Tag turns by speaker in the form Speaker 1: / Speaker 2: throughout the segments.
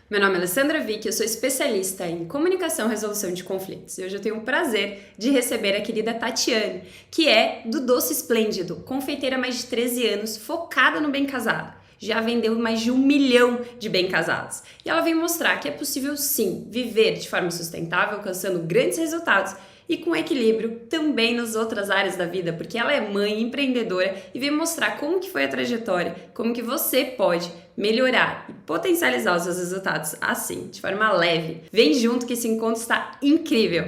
Speaker 1: Meu nome é Alessandra Vick, eu sou especialista em comunicação e resolução de conflitos. E hoje eu tenho o prazer de receber a querida Tatiane, que é do Doce Esplêndido, confeiteira há mais de 13 anos, focada no bem casado. Já vendeu mais de 1 milhão de bem casados. E ela vem mostrar que é possível sim viver de forma sustentável, alcançando grandes resultados e com equilíbrio também nas outras áreas da vida, porque ela é mãe, empreendedora e vem mostrar como que foi a trajetória, como que você pode melhorar e potencializar os seus resultados assim, de forma leve. Vem junto que esse encontro está incrível!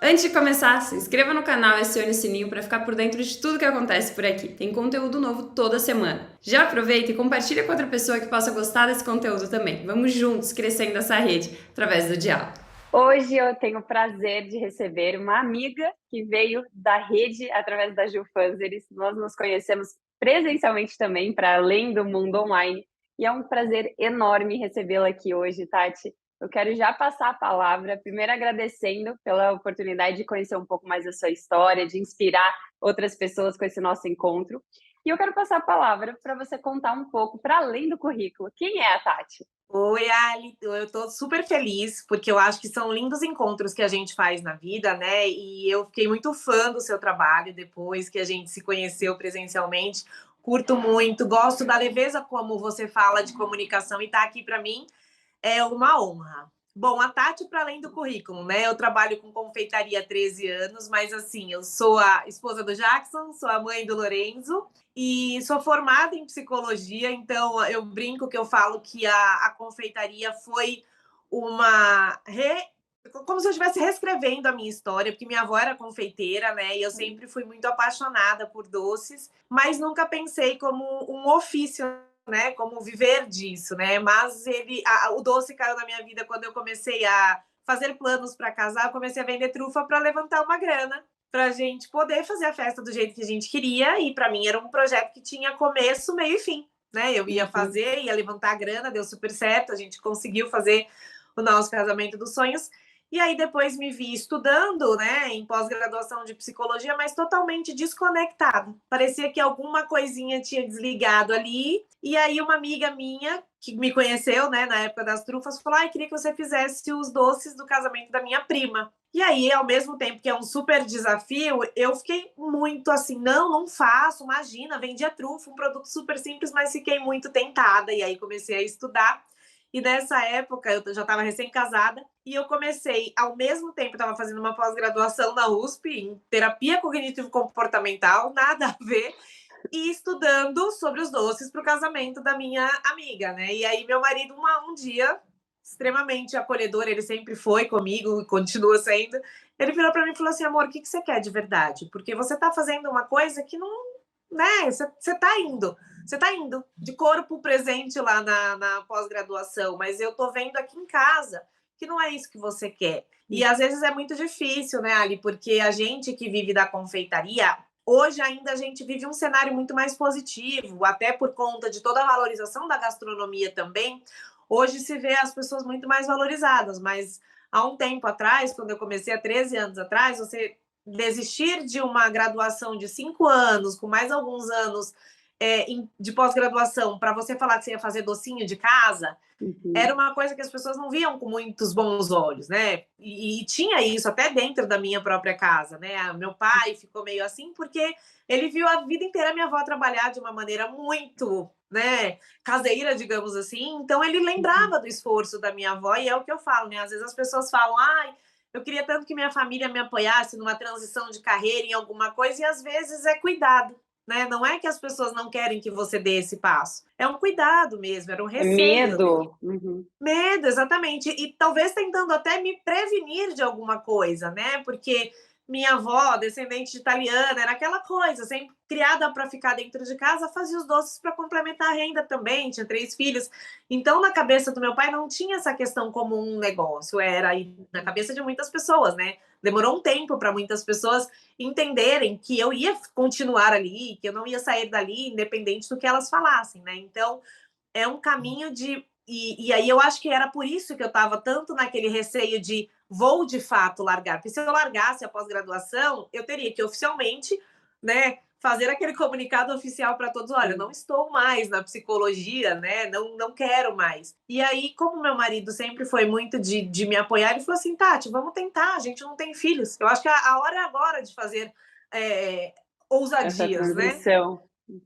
Speaker 1: Antes de começar, se inscreva no canal e acione o sininho para ficar por dentro de tudo que acontece por aqui. Tem conteúdo novo toda semana. Já aproveita e compartilha com outra pessoa que possa gostar desse conteúdo também. Vamos juntos crescendo essa rede através do diálogo. Hoje eu tenho o prazer de receber uma amiga que veio da rede através da Ju Fanzeres. Nós nos conhecemos presencialmente também, para além do mundo online. E é um prazer enorme recebê-la aqui hoje, Tati. Eu quero já passar a palavra, primeiro agradecendo pela oportunidade de conhecer um pouco mais da sua história, de inspirar outras pessoas com esse nosso encontro. E eu quero passar a palavra para você contar um pouco, para além do currículo, quem é a Tati?
Speaker 2: Oi, Ali, eu tô super feliz, porque eu acho que são lindos encontros que a gente faz na vida, né? E eu fiquei muito fã do seu trabalho depois que a gente se conheceu presencialmente. Curto muito, gosto da leveza como você fala de comunicação e tá aqui para mim é uma honra. Bom, a Tati, para além do currículo, né? Eu trabalho com confeitaria há 13 anos, mas assim, eu sou a esposa do Jackson, sou a mãe do Lorenzo e sou formada em psicologia, então eu brinco que eu falo que a confeitaria foi uma como se eu estivesse reescrevendo a minha história, porque minha avó era confeiteira, né? E eu sempre fui muito apaixonada por doces, mas nunca pensei como um ofício, né, como viver disso, né? Mas o doce caiu na minha vida quando eu comecei a fazer planos para casar, eu comecei a vender trufa para levantar uma grana, para a gente poder fazer a festa do jeito que a gente queria, e para mim era um projeto que tinha começo, meio e fim, né? Eu ia fazer, ia levantar a grana, deu super certo, a gente conseguiu fazer o nosso casamento dos sonhos. E aí depois me vi estudando, né, em pós-graduação de psicologia, mas totalmente desconectado. Parecia que alguma coisinha tinha desligado ali. E aí uma amiga minha, que me conheceu, né, na época das trufas, falou: "Ai, queria que você fizesse os doces do casamento da minha prima". E aí, ao mesmo tempo que é um super desafio, eu fiquei muito assim, não faço, imagina, vendia trufa, um produto super simples, mas fiquei muito tentada. E aí comecei a estudar. E nessa época eu já estava recém-casada e eu comecei, ao mesmo tempo, estava fazendo uma pós-graduação na USP em terapia cognitivo-comportamental, nada a ver, e estudando sobre os doces para o casamento da minha amiga, né? E aí meu marido, um dia, extremamente acolhedor, ele sempre foi comigo e continua sendo, ele virou para mim e falou assim: amor, o que que você quer de verdade? Porque você está fazendo uma coisa que não, né? Você tá indo de corpo presente lá na pós-graduação, mas eu tô vendo aqui em casa que não é isso que você quer. E às vezes é muito difícil, né, Ali? Porque a gente que vive da confeitaria, hoje ainda a gente vive um cenário muito mais positivo, até por conta de toda a valorização da gastronomia também. Hoje se vê as pessoas muito mais valorizadas, mas há um tempo atrás, quando eu comecei há 13 anos atrás, você desistir de uma graduação de 5 anos, com mais alguns anos de pós-graduação, para você falar que você ia fazer docinho de casa, era uma coisa que as pessoas não viam com muitos bons olhos, né? E tinha isso até dentro da minha própria casa, né? Meu pai ficou meio assim porque ele viu a vida inteira minha avó trabalhar de uma maneira muito, né, caseira, digamos assim. Então ele lembrava do esforço da minha avó e é o que eu falo, né? Às vezes as pessoas falam: ai, eu queria tanto que minha família me apoiasse numa transição de carreira em alguma coisa, e às vezes é cuidado, né? Não é que as pessoas não querem que você dê esse passo. É um cuidado mesmo, era um
Speaker 1: É
Speaker 2: receio.
Speaker 1: medo.
Speaker 2: Medo, exatamente. E talvez tentando até me prevenir de alguma coisa, né? Porque minha avó, descendente de italiana, era aquela coisa, sempre criada para ficar dentro de casa, fazia os doces para complementar a renda também, tinha 3 filhos. Então, na cabeça do meu pai, não tinha essa questão como um negócio, era aí na cabeça de muitas pessoas, né? Demorou um tempo para muitas pessoas entenderem que eu ia continuar ali, que eu não ia sair dali, independente do que elas falassem, né? Então, é um caminho de. E aí eu acho que era por isso que eu estava tanto naquele receio de vou de fato largar, porque se eu largasse a pós-graduação, eu teria que oficialmente, né, fazer aquele comunicado oficial para todos, olha, não estou mais na psicologia, né? Não quero mais. E aí, como meu marido sempre foi muito de me apoiar, ele falou assim, Tati, vamos tentar, a gente não tem filhos. Eu acho que a hora é agora de fazer
Speaker 3: Essa
Speaker 2: ousadias, né?
Speaker 3: transição.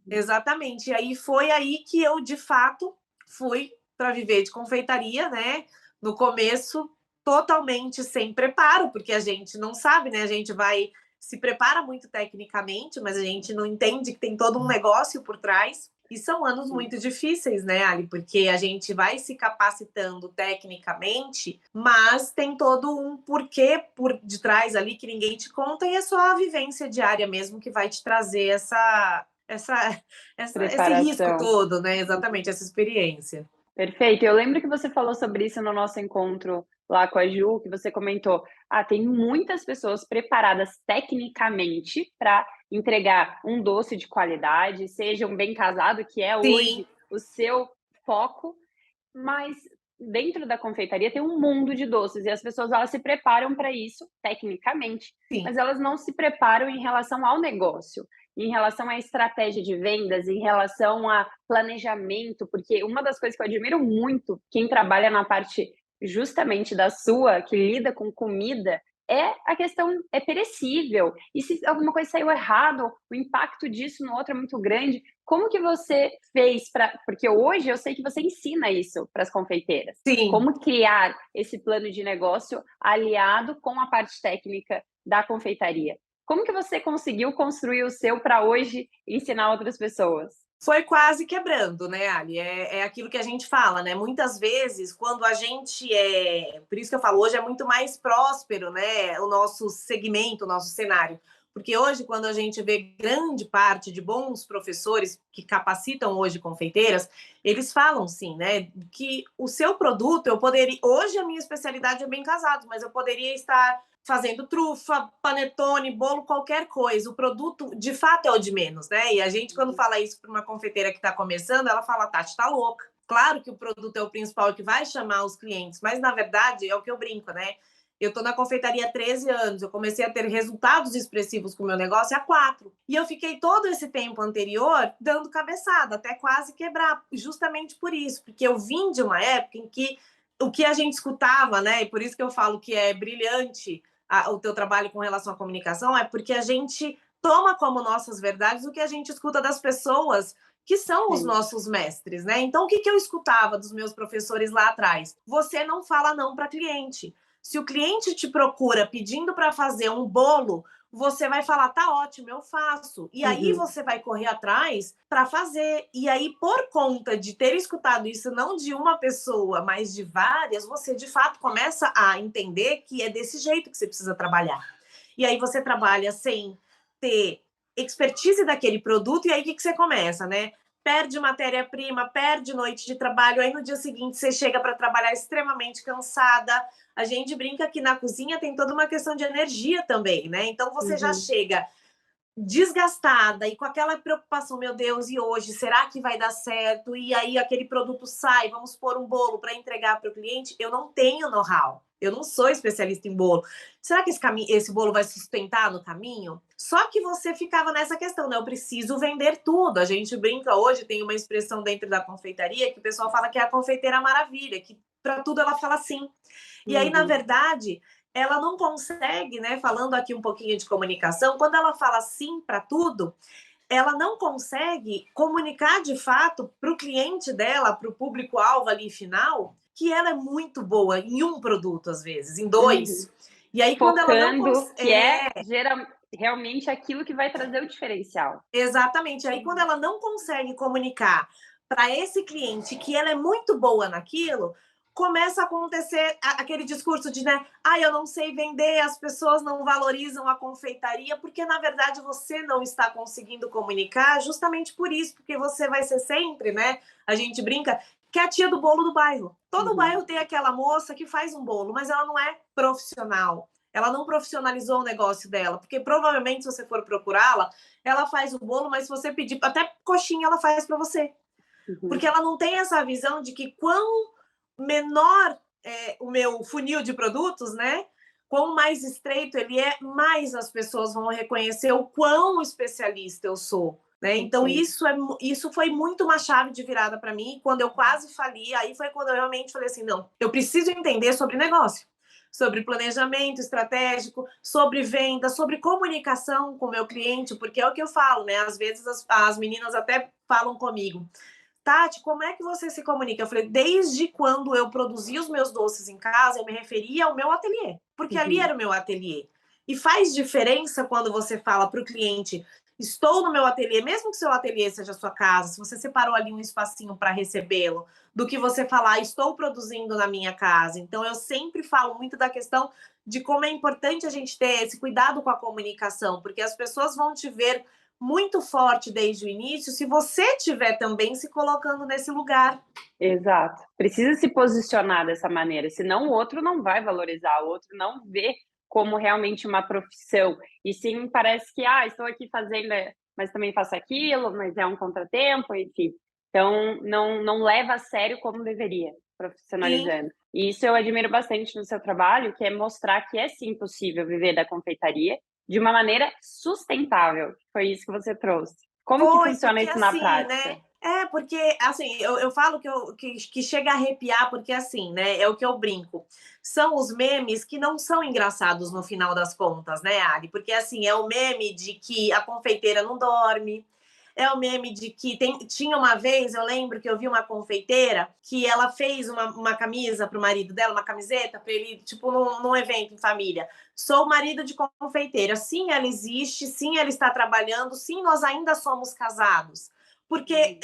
Speaker 2: Exatamente. E aí foi aí que eu, de fato, fui para viver de confeitaria, né? No começo, totalmente sem preparo, porque a gente não sabe, né? A gente se prepara muito tecnicamente, mas a gente não entende que tem todo um negócio por trás. E são anos muito difíceis, né, Ali? Porque a gente vai se capacitando tecnicamente, mas tem todo um porquê por detrás ali que ninguém te conta, e é só a vivência diária mesmo que vai te trazer esse risco
Speaker 3: Preparação.
Speaker 2: todo, né? Exatamente, essa experiência.
Speaker 3: Perfeito. Eu lembro que você falou sobre isso no nosso encontro lá com a Ju, que você comentou: "Ah, tem muitas pessoas preparadas tecnicamente para entregar um doce de qualidade, seja um bem casado, que é
Speaker 2: Sim,
Speaker 3: hoje o seu foco, mas dentro da confeitaria tem um mundo de doces e as pessoas elas se preparam para isso tecnicamente,
Speaker 2: sim.
Speaker 3: mas elas não se preparam em relação ao negócio, em relação à estratégia de vendas, em relação a planejamento, porque uma das coisas que eu admiro muito quem trabalha na parte justamente da sua, que lida com comida, é a questão é perecível. E se alguma coisa saiu errado, o impacto disso no outro é muito grande. Como que você fez para, porque hoje eu sei que você ensina isso para as confeiteiras,
Speaker 2: Sim.
Speaker 3: como criar esse plano de negócio aliado com a parte técnica da confeitaria. Como que você conseguiu construir o seu para hoje ensinar outras pessoas?
Speaker 2: Foi quase quebrando, né, Ali? É aquilo que a gente fala, né? Muitas vezes, quando a gente é. Por isso que eu falo, hoje é muito mais próspero, né? O nosso segmento, o nosso cenário. Porque hoje, quando a gente vê grande parte de bons professores que capacitam hoje confeiteiras, eles falam sim, né? Que o seu produto, eu poderia. Hoje a minha especialidade é bem casado, mas eu poderia estar fazendo trufa, panetone, bolo, qualquer coisa. O produto, de fato, é o de menos, né? E a gente, quando fala isso para uma confeiteira que está começando, ela fala, Tati, tá louca. Claro que o produto é o principal que vai chamar os clientes, mas, na verdade, é o que eu brinco, né? Eu estou na confeitaria há 13 anos, eu comecei a ter resultados expressivos com o meu negócio há 4. E eu fiquei todo esse tempo anterior dando cabeçada, até quase quebrar, justamente por isso, porque eu vim de uma época em que o que a gente escutava, né? E por isso que eu falo que é brilhante o teu trabalho com relação à comunicação, é porque a gente toma como nossas verdades o que a gente escuta das pessoas que são os
Speaker 3: Sim.
Speaker 2: nossos mestres, né? Então, o que eu escutava dos meus professores lá atrás? Você não fala não para cliente. Se o cliente te procura pedindo para fazer um bolo, você vai falar, tá ótimo, eu faço. E aí
Speaker 3: Uhum.
Speaker 2: você vai correr atrás para fazer. E aí, por conta de ter escutado isso, não de uma pessoa, mas de várias, você de fato começa a entender que é desse jeito que você precisa trabalhar. E aí você trabalha sem ter expertise daquele produto, e aí o que você começa, né? Perde matéria-prima, perde noite de trabalho, aí no dia seguinte você chega para trabalhar extremamente cansada. A gente brinca que na cozinha tem toda uma questão de energia também, né? Então você já
Speaker 3: Uhum.
Speaker 2: chega desgastada e com aquela preocupação, meu Deus, e hoje, será que vai dar certo? E aí aquele produto sai, vamos pôr um bolo para entregar para o cliente. Eu não tenho know-how, eu não sou especialista em bolo. Será que esse bolo vai sustentar no caminho? Só que você ficava nessa questão, né? Eu preciso vender tudo. A gente brinca hoje, tem uma expressão dentro da confeitaria que o pessoal fala que é a confeiteira maravilha, que para tudo ela fala sim. E aí, na
Speaker 3: Uhum.
Speaker 2: verdade, ela não consegue, né? Falando aqui um pouquinho de comunicação, quando ela fala sim para tudo, ela não consegue comunicar de fato para o cliente dela, para o público-alvo ali final, que ela é muito boa em um produto, às vezes, em
Speaker 3: Uhum.
Speaker 2: dois. E aí, quando ela não
Speaker 3: Focando que é
Speaker 2: consegue.
Speaker 3: realmente aquilo que vai trazer o diferencial.
Speaker 2: Exatamente. Aí, quando ela não consegue comunicar para esse cliente que ela é muito boa naquilo, começa a acontecer aquele discurso de, né, ah, eu não sei vender, as pessoas não valorizam a confeitaria, porque na verdade você não está conseguindo comunicar justamente por isso, porque você vai ser sempre, né? A gente brinca que é a tia do bolo do bairro. Todo
Speaker 3: Uhum.
Speaker 2: bairro tem aquela moça que faz um bolo, mas ela não é profissional. Ela não profissionalizou o negócio dela, porque provavelmente, se você for procurá-la, ela faz o bolo, mas se você pedir, até coxinha ela faz para você.
Speaker 3: Uhum.
Speaker 2: Porque ela não tem essa visão de que quão menor é o meu funil de produtos, né? quanto mais estreito ele é, mais as pessoas vão reconhecer o quão especialista eu sou. Né? Então, isso foi muito uma chave de virada para mim. Quando eu quase fali, aí foi quando eu realmente falei assim: não, eu preciso entender sobre negócio, sobre planejamento estratégico, sobre venda, sobre comunicação com o meu cliente, porque é o que eu falo, né? Às vezes as meninas até falam comigo: Tati, como é que você se comunica? Eu falei: desde quando eu produzi os meus doces em casa, eu me referia ao meu ateliê, porque ali era o meu ateliê. E faz diferença quando você fala para o cliente: estou no meu ateliê, mesmo que seu ateliê seja a sua casa, se você separou ali um espacinho para recebê-lo, do que você falar: estou produzindo na minha casa. Então, eu sempre falo muito da questão de como é importante a gente ter esse cuidado com a comunicação, porque as pessoas vão te ver muito forte desde o início se você estiver também se colocando nesse lugar.
Speaker 3: Exato. Precisa se posicionar dessa maneira, senão o outro não vai valorizar, o outro não vê como realmente uma profissão. E sim, parece que, estou aqui fazendo, mas também faço aquilo, mas é um contratempo, enfim. Então, não leva a sério como deveria, profissionalizando.
Speaker 2: Sim.
Speaker 3: E isso eu admiro bastante no seu trabalho, que é mostrar que é sim possível viver da confeitaria de uma maneira sustentável. Foi isso que você trouxe. Como que
Speaker 2: Foi,
Speaker 3: funciona
Speaker 2: porque
Speaker 3: isso na
Speaker 2: assim,
Speaker 3: prática?
Speaker 2: né? Porque assim, eu falo que chega a arrepiar, porque assim, né? É o que eu brinco. São os memes que não são engraçados no final das contas, né, Ali? Porque assim, é o meme de que a confeiteira não dorme, é o meme de que tinha uma vez, eu lembro que eu vi uma confeiteira que ela fez uma camisa para o marido dela, uma camiseta, para ele, tipo, num evento em família. Sou marido de confeiteira. Sim, ela existe, sim, ela está trabalhando, sim, nós ainda somos casados. Porque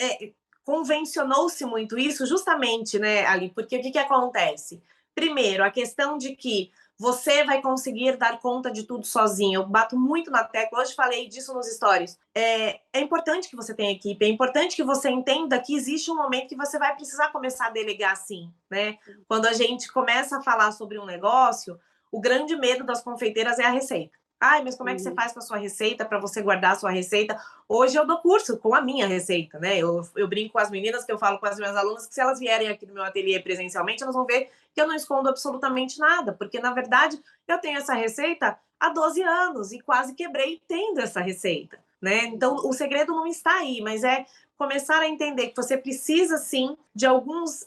Speaker 2: convencionou-se muito isso justamente, né, Ali? Porque o que acontece? Primeiro, a questão de que você vai conseguir dar conta de tudo sozinho. Eu bato muito na tecla, hoje falei disso nos stories. É importante que você tenha equipe, é importante que você entenda que existe um momento que você vai precisar começar a delegar sim, né? Quando a gente começa a falar sobre um negócio, o grande medo das confeiteiras é a receita. Mas como é que você faz com a sua receita para você guardar a sua receita? Hoje eu dou curso com a minha receita, né? Eu brinco com as meninas, que eu falo com as minhas alunas, que se elas vierem aqui no meu ateliê presencialmente, elas vão ver que eu não escondo absolutamente nada, porque na verdade eu tenho essa receita há 12 anos e quase quebrei tendo essa receita, né? Então o segredo não está aí, mas é começar a entender que você precisa sim de alguns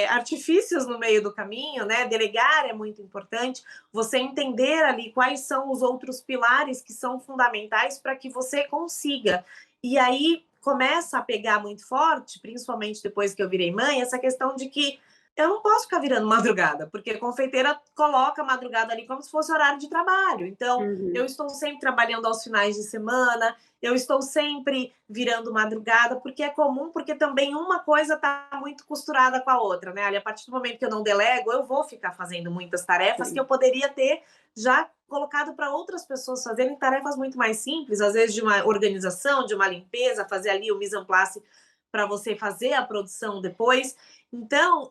Speaker 2: artifícios no meio do caminho, né? Delegar é muito importante, você entender ali quais são os outros pilares que são fundamentais para que você consiga. E aí começa a pegar muito forte, principalmente depois que eu virei mãe, essa questão de que eu não posso ficar virando madrugada, porque a confeiteira coloca a madrugada ali como se fosse horário de trabalho. Então, eu estou sempre trabalhando aos finais de semana, eu estou sempre virando madrugada, porque é comum, porque também uma coisa está muito costurada com a outra, né? Ali, a partir do momento que eu não delego, eu vou ficar fazendo muitas tarefas que eu poderia ter já colocado para outras pessoas fazerem tarefas muito mais simples, às vezes de uma organização, de uma limpeza, fazer ali o mise en place para você fazer a produção depois. Então,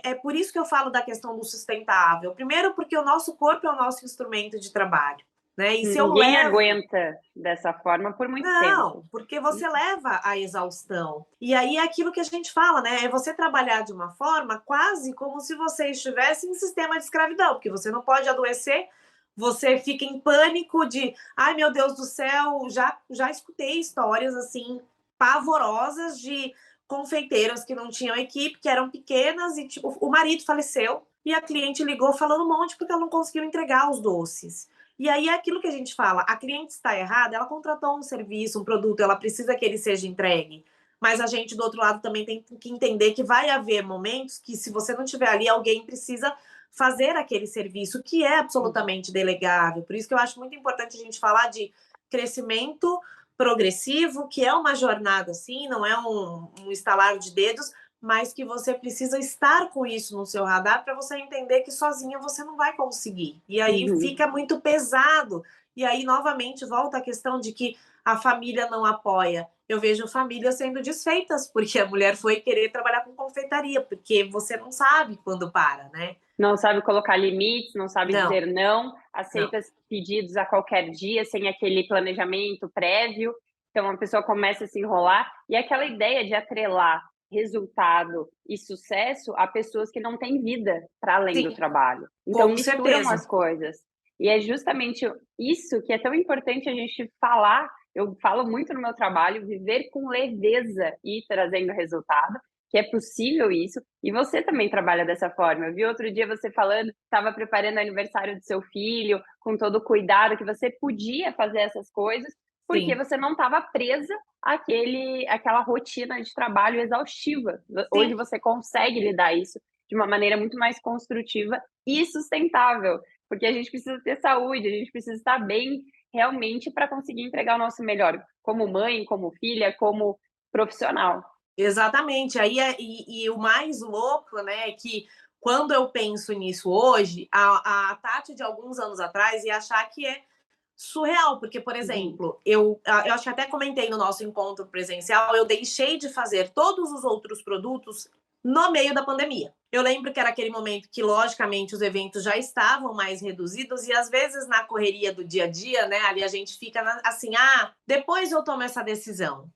Speaker 2: é por isso que eu falo da questão do sustentável. Primeiro, porque o nosso corpo é o nosso instrumento de trabalho. Né? E se eu
Speaker 3: Ninguém
Speaker 2: levo...
Speaker 3: aguenta dessa forma por muito tempo.
Speaker 2: Não, porque você leva à exaustão. E aí é aquilo que a gente fala, né? É você trabalhar de uma forma quase como se você estivesse em sistema de escravidão, porque você não pode adoecer, você fica em pânico de, ai meu Deus do céu, já escutei histórias assim pavorosas de confeiteiras que não tinham equipe, que eram pequenas e tipo, o marido faleceu e a cliente ligou falando um monte porque ela não conseguiu entregar os doces. E aí é aquilo que a gente fala, a cliente está errada, ela contratou um serviço, um produto, ela precisa que ele seja entregue. Mas a gente, do outro lado, também tem que entender que vai haver momentos que, se você não tiver ali, alguém precisa fazer aquele serviço, que é absolutamente delegável. Por isso que eu acho muito importante a gente falar de crescimento progressivo, que é uma jornada, assim, não é um estalar de dedos, mas que você precisa estar com isso no seu radar para você entender que sozinha você não vai conseguir. E aí fica muito pesado. E aí, novamente, volta a questão de que a família não apoia. Eu vejo famílias sendo desfeitas, porque a mulher foi querer trabalhar com confeitaria, porque você não sabe quando para, né?
Speaker 3: Não sabe colocar limites, não sabe dizer não, aceita
Speaker 2: não.
Speaker 3: pedidos a qualquer dia, sem aquele planejamento prévio. Então, a pessoa começa a se enrolar. E aquela ideia de atrelar resultado e sucesso a pessoas que não têm vida para além do
Speaker 2: Sim,
Speaker 3: trabalho. Então
Speaker 2: com
Speaker 3: misturam
Speaker 2: certeza.
Speaker 3: as coisas. E é justamente isso que é tão importante a gente falar. Eu falo muito no meu trabalho, viver com leveza e trazendo resultado, que é possível isso. E você também trabalha dessa forma. Eu vi outro dia você falando, estava preparando o aniversário do seu filho, com todo o cuidado, que você podia fazer essas coisas, porque
Speaker 2: Sim,
Speaker 3: você não estava presa àquela rotina de trabalho exaustiva. Hoje
Speaker 2: sim.
Speaker 3: você consegue lidar isso de uma maneira muito mais construtiva e sustentável, porque a gente precisa ter saúde, a gente precisa estar bem realmente para conseguir entregar o nosso melhor, como mãe, como filha, como profissional.
Speaker 2: Exatamente. Aí e o mais louco, né, é que quando eu penso nisso hoje, a Tati de alguns anos atrás ia achar que é surreal, porque, por
Speaker 3: Uhum.
Speaker 2: exemplo, eu acho que até comentei no nosso encontro presencial, eu deixei de fazer todos os outros produtos no meio da pandemia. Eu lembro que era aquele momento que, logicamente, os eventos já estavam mais reduzidos e, às vezes, na correria do dia a dia, né, ali a gente fica assim, depois eu tomo essa decisão.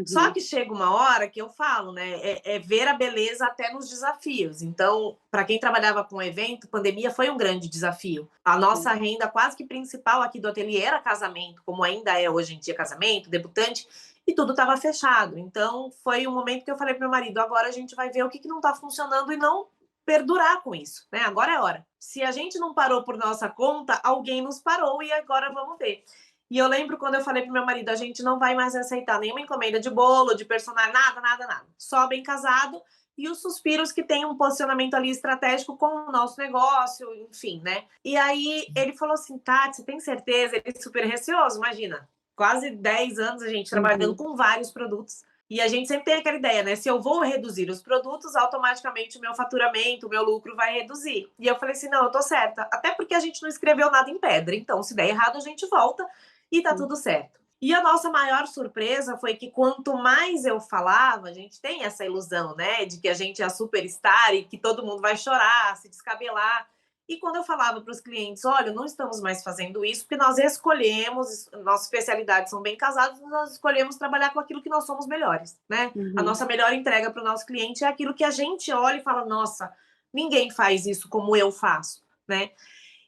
Speaker 2: Só
Speaker 3: Uhum.
Speaker 2: que chega uma hora que eu falo, né? É ver a beleza até nos desafios. Então, para quem trabalhava com evento, pandemia foi um grande desafio. A nossa
Speaker 3: Sim.
Speaker 2: renda quase que principal aqui do ateliê era casamento, como ainda é hoje em dia casamento, debutante, e tudo estava fechado. Então, foi um momento que eu falei para meu marido: agora a gente vai ver o que não está funcionando e não perdurar com isso, né? Agora é hora. Se a gente não parou por nossa conta, alguém nos parou e agora vamos ver. E eu lembro quando eu falei pro meu marido, a gente não vai mais aceitar nenhuma encomenda de bolo, de personagem, nada, nada, nada. Só bem casado e os suspiros que tem um posicionamento ali estratégico com o nosso negócio, enfim, né? E aí ele falou assim, Tati, você tem certeza? Ele é super receoso, imagina. Quase 10 anos a gente trabalhando
Speaker 3: Uhum.
Speaker 2: com vários produtos. E a gente sempre tem aquela ideia, né? Se eu vou reduzir os produtos, automaticamente o meu faturamento, o meu lucro vai reduzir. E eu falei assim: não, eu tô certa. Até porque a gente não escreveu nada em pedra. Então, se der errado, a gente volta e tá
Speaker 3: Sim.
Speaker 2: tudo certo. E a nossa maior surpresa foi que quanto mais eu falava, a gente tem essa ilusão, né, de que a gente é a superstar e que todo mundo vai chorar, se descabelar. E quando eu falava para os clientes, olha, não estamos mais fazendo isso, porque nós escolhemos, nossas especialidades são bem casadas, nós escolhemos trabalhar com aquilo que nós somos melhores, né? A
Speaker 3: Uhum.
Speaker 2: nossa melhor entrega para o nosso cliente é aquilo que a gente olha e fala, nossa, ninguém faz isso como eu faço, né?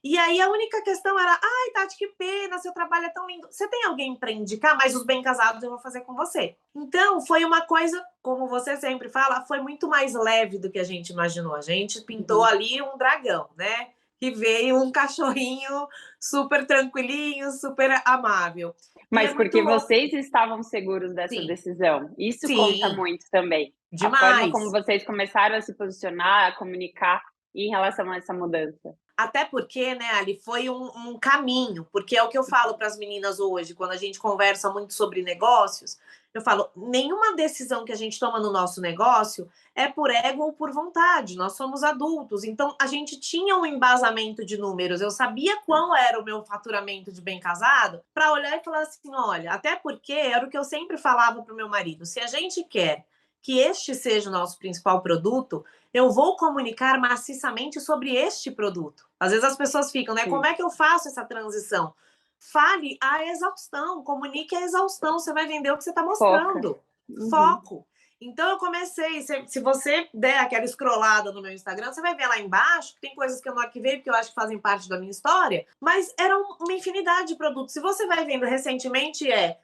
Speaker 2: E aí a única questão era, ai, Tati, que pena, seu trabalho é tão lindo. Você tem alguém para indicar, mas os bem casados eu vou fazer com você. Então, foi uma coisa, como você sempre fala, foi muito mais leve do que a gente imaginou. A gente pintou
Speaker 3: Uhum.
Speaker 2: ali um dragão, né? Que veio um cachorrinho super tranquilinho, super amável. E é
Speaker 3: Mas
Speaker 2: muito
Speaker 3: porque
Speaker 2: louco.
Speaker 3: vocês estavam seguros dessa
Speaker 2: Sim,
Speaker 3: decisão. Isso conta
Speaker 2: sim,
Speaker 3: muito também. A forma como
Speaker 2: demais.
Speaker 3: vocês começaram a se posicionar, a comunicar em relação a essa mudança.
Speaker 2: Até porque, né, Ali, foi um caminho, porque é o que eu falo para as meninas hoje, quando a gente conversa muito sobre negócios, eu falo, nenhuma decisão que a gente toma no nosso negócio é por ego ou por vontade, nós somos adultos, então a gente tinha um embasamento de números, eu sabia qual era o meu faturamento de bem casado, para olhar e falar assim, olha, até porque era o que eu sempre falava para o meu marido, se a gente quer que este seja o nosso principal produto, eu vou comunicar maciçamente sobre este produto. Às vezes as pessoas ficam, né? Como
Speaker 3: Sim.
Speaker 2: é que eu faço essa transição? Fale a exaustão, comunique a exaustão, você vai vender o que você está
Speaker 3: Foca.
Speaker 2: mostrando.
Speaker 3: Uhum.
Speaker 2: Foco. Então eu comecei, se você der aquela scrollada no meu Instagram, você vai ver lá embaixo que tem coisas que eu não arquivei, porque eu acho que fazem parte da minha história, mas era uma infinidade de produtos. Se você vai vendo recentemente, é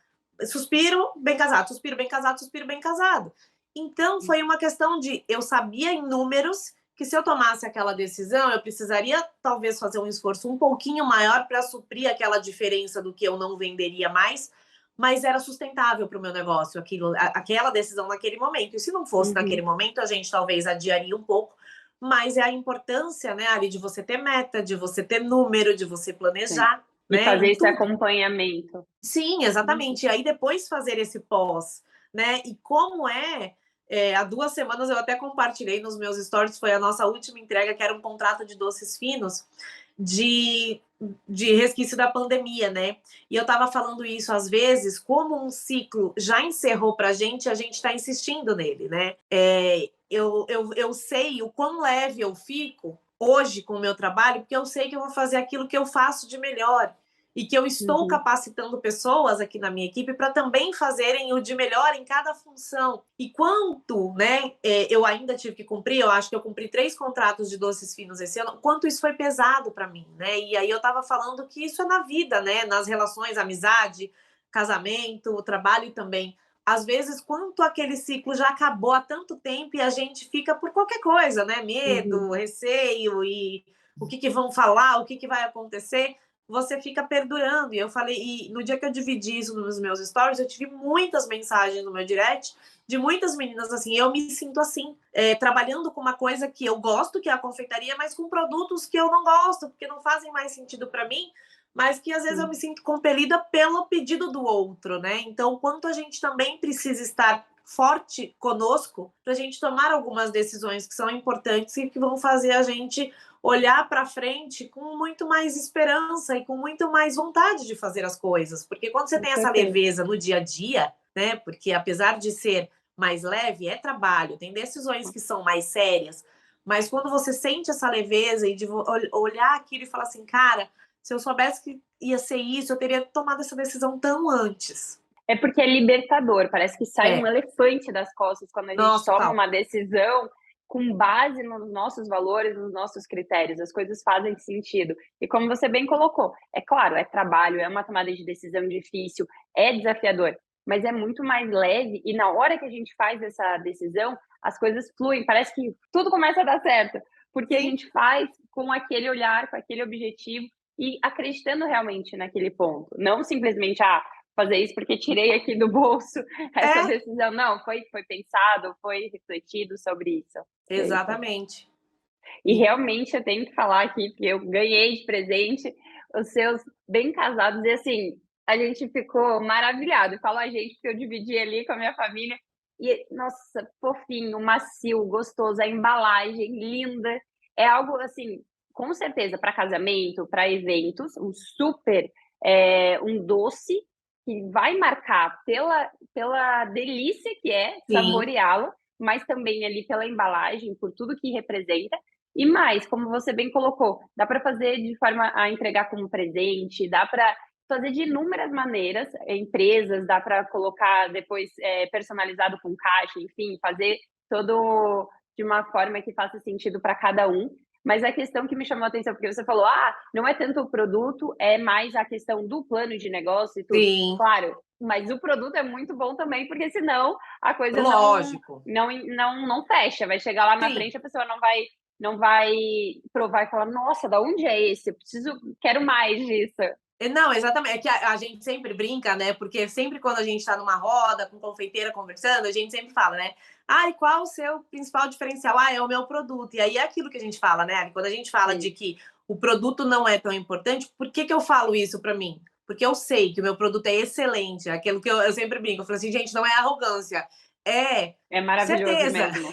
Speaker 2: suspiro, bem casado, suspiro, bem casado, suspiro, bem casado. Então, foi uma questão de eu sabia em números que se eu tomasse aquela decisão, eu precisaria talvez fazer um esforço um pouquinho maior para suprir aquela diferença do que eu não venderia mais, mas era sustentável para o meu negócio, aquela decisão naquele momento. E se não fosse naquele
Speaker 3: Uhum.
Speaker 2: momento, a gente talvez adiaria um pouco, mas é a importância, né, Ali, de você ter meta, de você ter número, de você
Speaker 3: Sim.
Speaker 2: planejar,
Speaker 3: E
Speaker 2: né,
Speaker 3: fazer
Speaker 2: em
Speaker 3: esse
Speaker 2: tudo.
Speaker 3: acompanhamento.
Speaker 2: Sim,
Speaker 3: Uhum.
Speaker 2: exatamente. E aí depois fazer esse pós, né? E como há 2 semanas eu até compartilhei nos meus stories, foi a nossa última entrega, que era um contrato de doces finos de, de resquício da pandemia, né? E eu estava falando isso às vezes, como um ciclo já encerrou para a gente está insistindo nele, né? Eu sei o quão leve eu fico hoje com o meu trabalho, porque eu sei que eu vou fazer aquilo que eu faço de melhor. e que eu estou capacitando pessoas aqui na minha equipe para também fazerem o de melhor em cada função. E quanto, né, eu ainda tive que cumprir, eu acho que eu cumpri 3 contratos de doces finos esse ano, quanto isso foi pesado para mim, né? E aí eu estava falando que isso é na vida, né, nas relações, amizade, casamento, trabalho também. Às vezes, quanto aquele ciclo já acabou há tanto tempo e a gente fica por qualquer coisa, né? Medo, receio e o que vão falar, o que vai acontecer, você fica perdurando. E eu falei, e no dia que eu dividi isso nos meus stories, eu tive muitas mensagens no meu direct de muitas meninas assim, eu me sinto assim, trabalhando com uma coisa que eu gosto, que é a confeitaria, mas com produtos que eu não gosto, porque não fazem mais sentido para mim, mas que às vezes eu me sinto compelida pelo pedido do outro, né? Então, quanto a gente também precisa estar forte conosco para a gente tomar algumas decisões que são importantes e que vão fazer a gente olhar para frente com muito mais esperança e com muito mais vontade de fazer as coisas. Porque quando você tem essa leveza no dia a dia, né? Porque apesar de ser mais leve, é trabalho, tem decisões que são mais sérias, mas quando você sente essa leveza e de olhar aquilo e falar assim, cara, se eu soubesse que ia ser isso, eu teria tomado essa decisão tão antes.
Speaker 3: É porque é libertador, parece que sai um elefante das costas quando a gente toma uma decisão com base nos nossos valores, nos nossos critérios, as coisas fazem sentido. E como você bem colocou, é claro, é trabalho, é uma tomada de decisão difícil, é desafiador, mas é muito mais leve e na hora que a gente faz essa decisão, as coisas fluem, parece que tudo começa a dar certo, porque a gente faz com aquele olhar, com aquele objetivo e acreditando realmente naquele ponto, não simplesmente, fazer isso porque tirei aqui do bolso essa decisão. Não, foi pensado, foi refletido sobre isso.
Speaker 2: Exatamente.
Speaker 3: E realmente eu tenho que falar aqui, porque eu ganhei de presente os seus bem casados, e assim, a gente ficou maravilhado. Eu falo a gente, porque eu dividi ali com a minha família. E, nossa, fofinho, macio, gostoso, a embalagem linda. É algo assim, com certeza, para casamento, para eventos, um doce que vai marcar pela delícia que é saboreá-lo, mas também ali pela embalagem, por tudo que representa. E mais, como você bem colocou, dá para fazer de forma a entregar como presente, dá para fazer de inúmeras maneiras, empresas, dá para colocar depois personalizado com caixa, enfim, fazer todo de uma forma que faça sentido para cada um. Mas a questão que me chamou a atenção, porque você falou, não é tanto o produto, é mais a questão do plano de negócio e tudo.
Speaker 2: Sim.
Speaker 3: Claro, mas o produto é muito bom também, porque senão a coisa não fecha. Vai chegar lá na frente, a pessoa não vai provar e falar, nossa, da onde é esse? Quero mais disso.
Speaker 2: Não, exatamente. É que a gente sempre brinca, né? Porque sempre quando a gente está numa roda, com confeiteira conversando, a gente sempre fala, né? E qual o seu principal diferencial? É o meu produto. E aí é aquilo que a gente fala, né? Quando a gente fala de que o produto não é tão importante, por que eu falo isso para mim? Porque eu sei que o meu produto é excelente. Aquilo que eu sempre brinco. Eu falo assim, gente, não é arrogância.
Speaker 3: É maravilhoso
Speaker 2: certeza.
Speaker 3: Mesmo.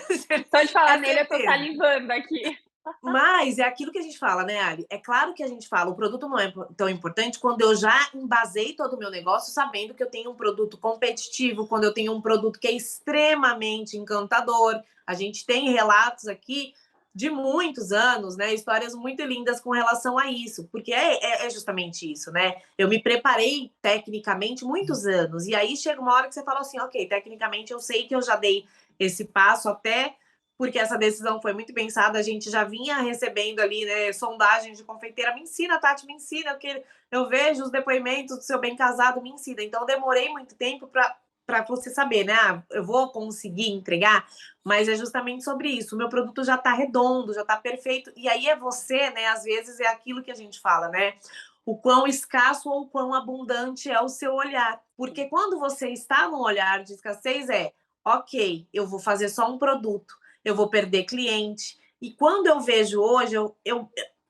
Speaker 3: Só de falar nele, eu tô salivando aqui.
Speaker 2: Mas é aquilo que a gente fala, né, Ali? É claro que a gente fala, o produto não é tão importante quando eu já embasei todo o meu negócio sabendo que eu tenho um produto competitivo, quando eu tenho um produto que é extremamente encantador. A gente tem relatos aqui de muitos anos, né? Histórias muito lindas com relação a isso, porque é justamente isso, né? Eu me preparei tecnicamente muitos anos, e aí chega uma hora que você fala assim, ok, tecnicamente eu sei que eu já dei esse passo até porque essa decisão foi muito pensada, a gente já vinha recebendo ali, né, sondagens de confeiteira, me ensina, Tati, me ensina, porque eu vejo os depoimentos do seu bem casado, me ensina. Então, eu demorei muito tempo para você saber, né, eu vou conseguir entregar, mas é justamente sobre isso, o meu produto já está redondo, já está perfeito, e aí é você, né, às vezes é aquilo que a gente fala, né, o quão escasso ou o quão abundante é o seu olhar, porque quando você está num olhar de escassez ok, eu vou fazer só um produto, eu vou perder cliente. E quando eu vejo hoje,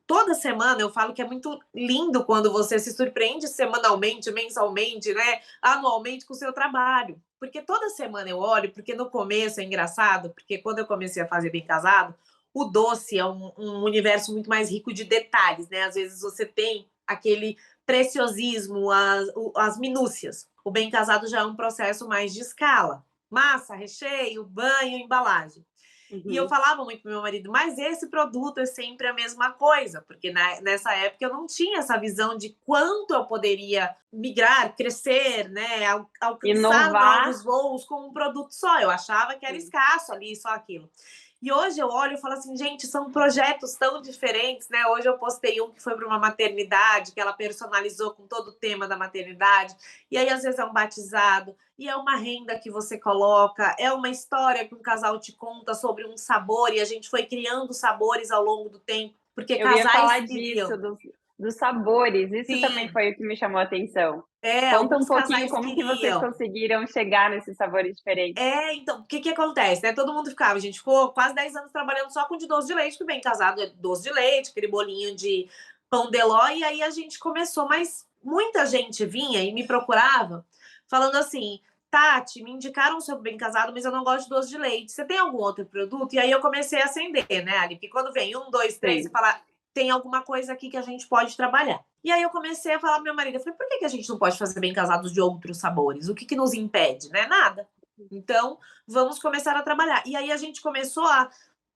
Speaker 2: toda semana eu falo que é muito lindo quando você se surpreende semanalmente, mensalmente, né, anualmente com o seu trabalho. Porque toda semana eu olho, porque no começo é engraçado, porque quando eu comecei a fazer Bem Casado, o doce é um universo muito mais rico de detalhes, né? Às vezes você tem aquele preciosismo, as minúcias. O Bem Casado já é um processo mais de escala. Massa, recheio, banho, embalagem. E eu falava muito pro meu marido, mas esse produto é sempre a mesma coisa, porque nessa época eu não tinha essa visão de quanto eu poderia migrar, crescer, né, alcançar
Speaker 3: Inovar.
Speaker 2: novos voos com um produto só. Eu achava que era
Speaker 3: Sim.
Speaker 2: escasso ali, só aquilo. E hoje eu olho e falo assim, gente, são projetos tão diferentes, né? Hoje eu postei um que foi para uma maternidade, que ela personalizou com todo o tema da maternidade. E aí, às vezes, é um batizado, e é uma renda que você coloca, é uma história que um casal te conta sobre um sabor, e a gente foi criando sabores ao longo do tempo, porque
Speaker 3: Eu ia
Speaker 2: casais
Speaker 3: falar disso,
Speaker 2: queriam.
Speaker 3: dos sabores, isso também
Speaker 2: Sim,
Speaker 3: foi o que me chamou a atenção.
Speaker 2: é,
Speaker 3: Conta um
Speaker 2: alguns
Speaker 3: pouquinho
Speaker 2: casais
Speaker 3: como que vocês
Speaker 2: queriam.
Speaker 3: conseguiram chegar nesses sabores diferentes.
Speaker 2: Então, o que que acontece, né? Todo mundo ficava, a gente ficou quase 10 anos trabalhando só com de doce de leite, que bem casado é doce de leite, aquele bolinho de pão de ló, e aí a gente começou, mas muita gente vinha e me procurava falando assim, Tati, me indicaram o seu bem casado, mas eu não gosto de doce de leite. Você tem algum outro produto? E aí eu comecei a acender, né, Ali? Porque quando vem um, dois, três, você
Speaker 3: Sim.
Speaker 2: fala, tem alguma coisa aqui que a gente pode trabalhar. E aí eu comecei a falar pro meu marido, eu falei, por que que a gente não pode fazer bem casados de outros sabores? O que que nos impede, né? Nada. Então, vamos começar a trabalhar. E aí a gente começou a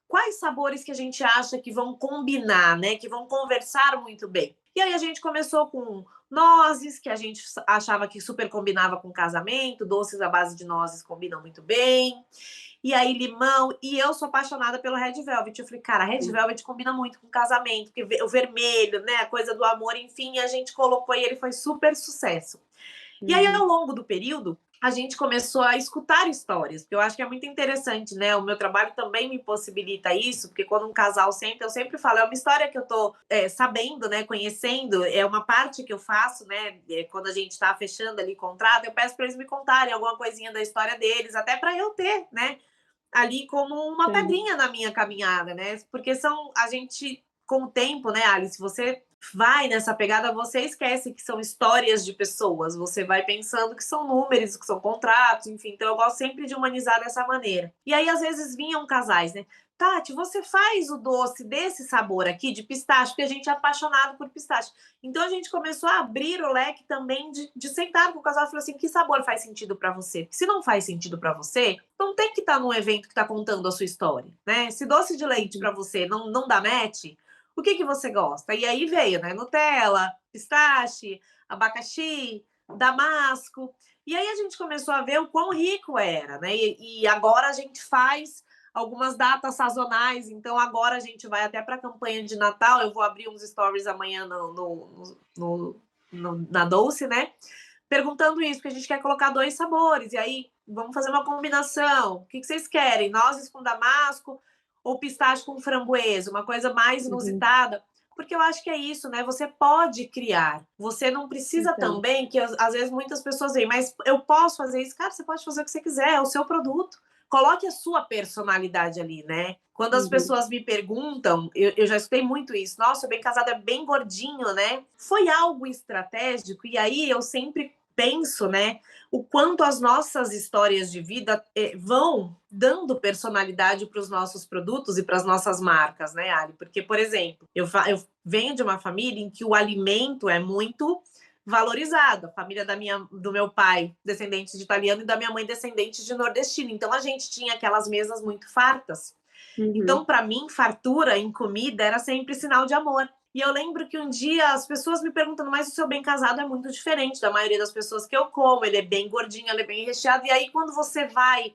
Speaker 2: quais sabores que a gente acha que vão combinar, né? Que vão conversar muito bem. E aí a gente começou com nozes, que a gente achava que super combinava com casamento, doces à base de nozes combinam muito bem. E aí limão, e eu sou apaixonada pelo Red Velvet. Eu falei, cara, Red Velvet combina muito com casamento, porque o vermelho, né, a coisa do amor, enfim, a gente colocou e ele foi super sucesso. E aí, ao longo do período, a gente começou a escutar histórias, porque eu acho que é muito interessante, né? O meu trabalho também me possibilita isso, porque quando um casal senta, eu sempre falo, é uma história que eu tô sabendo, né? Conhecendo, é uma parte que eu faço, né? Quando a gente tá fechando ali contrato, eu peço para eles me contarem alguma coisinha da história deles, até para eu ter, né? Ali como uma
Speaker 3: Sim.
Speaker 2: pedrinha na minha caminhada, né? Porque a gente, com o tempo, né, Alice, você vai nessa pegada, você esquece que são histórias de pessoas, você vai pensando que são números, que são contratos, enfim. Então eu gosto sempre de humanizar dessa maneira. E aí, às vezes, vinham casais, né? Tati, você faz o doce desse sabor aqui, de pistache, porque a gente é apaixonado por pistache. Então a gente começou a abrir o leque também de sentar com o casal e falar assim: que sabor faz sentido para você? Porque se não faz sentido para você, não tem que estar num evento que está contando a sua história, né? Se doce de leite para você não dá match, o que você gosta? E aí veio, né? Nutella, pistache, abacaxi, damasco. E aí a gente começou a ver o quão rico era, né? E agora a gente faz algumas datas sazonais. Então agora a gente vai até para a campanha de Natal. Eu vou abrir uns stories amanhã na Dolce, né? Perguntando isso, porque a gente quer colocar 2 sabores. E aí vamos fazer uma combinação. O que vocês querem? Nozes com damasco ou pistache com framboesa? Uma coisa mais inusitada. Porque eu acho que é isso, né? Você pode criar. Você não precisa
Speaker 3: Então,
Speaker 2: também, que às vezes muitas pessoas veem, mas eu posso fazer isso. Cara, você pode fazer o que você quiser, é o seu produto. Coloque a sua personalidade ali, né? Quando as pessoas me perguntam, eu já escutei muito isso. Nossa, o bem casado é bem gordinho, né? Foi algo estratégico. E aí eu sempre penso, né, o quanto as nossas histórias de vida vão dando personalidade para os nossos produtos e para as nossas marcas, né, Ali? Porque, por exemplo, eu venho de uma família em que o alimento é muito valorizado. A família do meu pai, descendente de italiano, e da minha mãe, descendente de nordestino. Então, a gente tinha aquelas mesas muito fartas. Então, para mim, fartura em comida era sempre sinal de amor. E eu lembro que um dia as pessoas me perguntando, mas o seu bem casado é muito diferente da maioria das pessoas que eu como, ele é bem gordinho, ele é bem recheado. E aí, quando você vai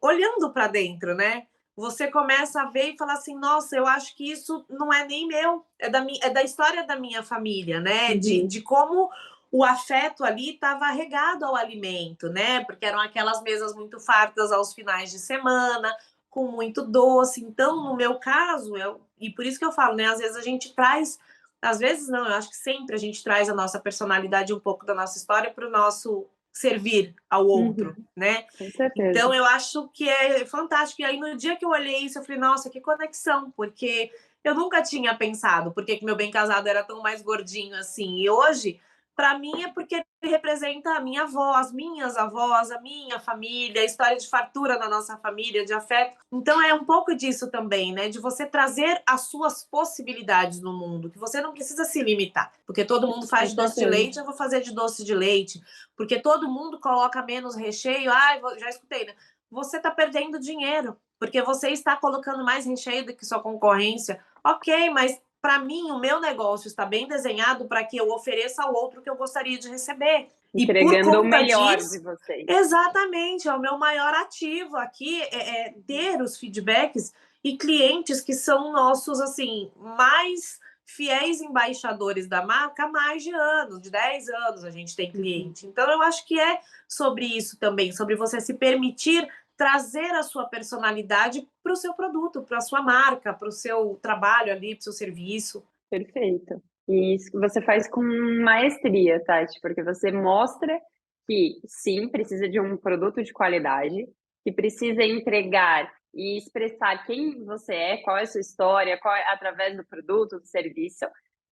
Speaker 2: olhando para dentro, né? Você começa a ver e falar assim, nossa, eu acho que isso não é nem meu, é da história da minha família, né? De como o afeto ali estava regado ao alimento, né? Porque eram aquelas mesas muito fartas aos finais de semana, com muito doce. Então, no meu caso, e por isso que eu falo, né? Às vezes a gente traz, às vezes não, eu acho que sempre a gente traz a nossa personalidade, um pouco da nossa história para o nosso servir ao outro, né?
Speaker 3: com certeza.
Speaker 2: Então, eu acho que é fantástico. E aí, no dia que eu olhei isso, eu falei, nossa, que conexão, porque eu nunca tinha pensado por que meu bem casado era tão mais gordinho assim. E hoje, para mim, é porque ele representa a minha avó, as minhas avós, a minha família, a história de fartura na nossa família, de afeto. Então, é um pouco disso também, né? De você trazer as suas possibilidades no mundo, que você não precisa se limitar. Porque todo mundo faz
Speaker 3: Com
Speaker 2: de doce de
Speaker 3: certeza.
Speaker 2: leite, eu vou fazer de doce de leite. Porque todo mundo coloca menos recheio. Ah, já escutei, né? Você está perdendo dinheiro. porque você está colocando mais recheio do que sua concorrência. Ok, mas para mim o meu negócio está bem desenhado para que eu ofereça ao outro o que eu gostaria de receber. E por
Speaker 3: Entregando o
Speaker 2: conta
Speaker 3: melhor de
Speaker 2: disso,
Speaker 3: vocês.
Speaker 2: exatamente, é o meu maior ativo aqui, é ter os feedbacks e clientes que são nossos, assim, mais fiéis embaixadores da marca há mais de anos, de 10 anos a gente tem cliente. Então, eu acho que é sobre isso também, sobre você se permitir trazer a sua personalidade para o seu produto, para a sua marca, para o seu trabalho ali, para o seu serviço.
Speaker 3: Perfeito. E isso que você faz com maestria, Tati, porque você mostra que sim, precisa de um produto de qualidade, que precisa entregar e expressar quem você é, qual é a sua história, através do produto, do serviço.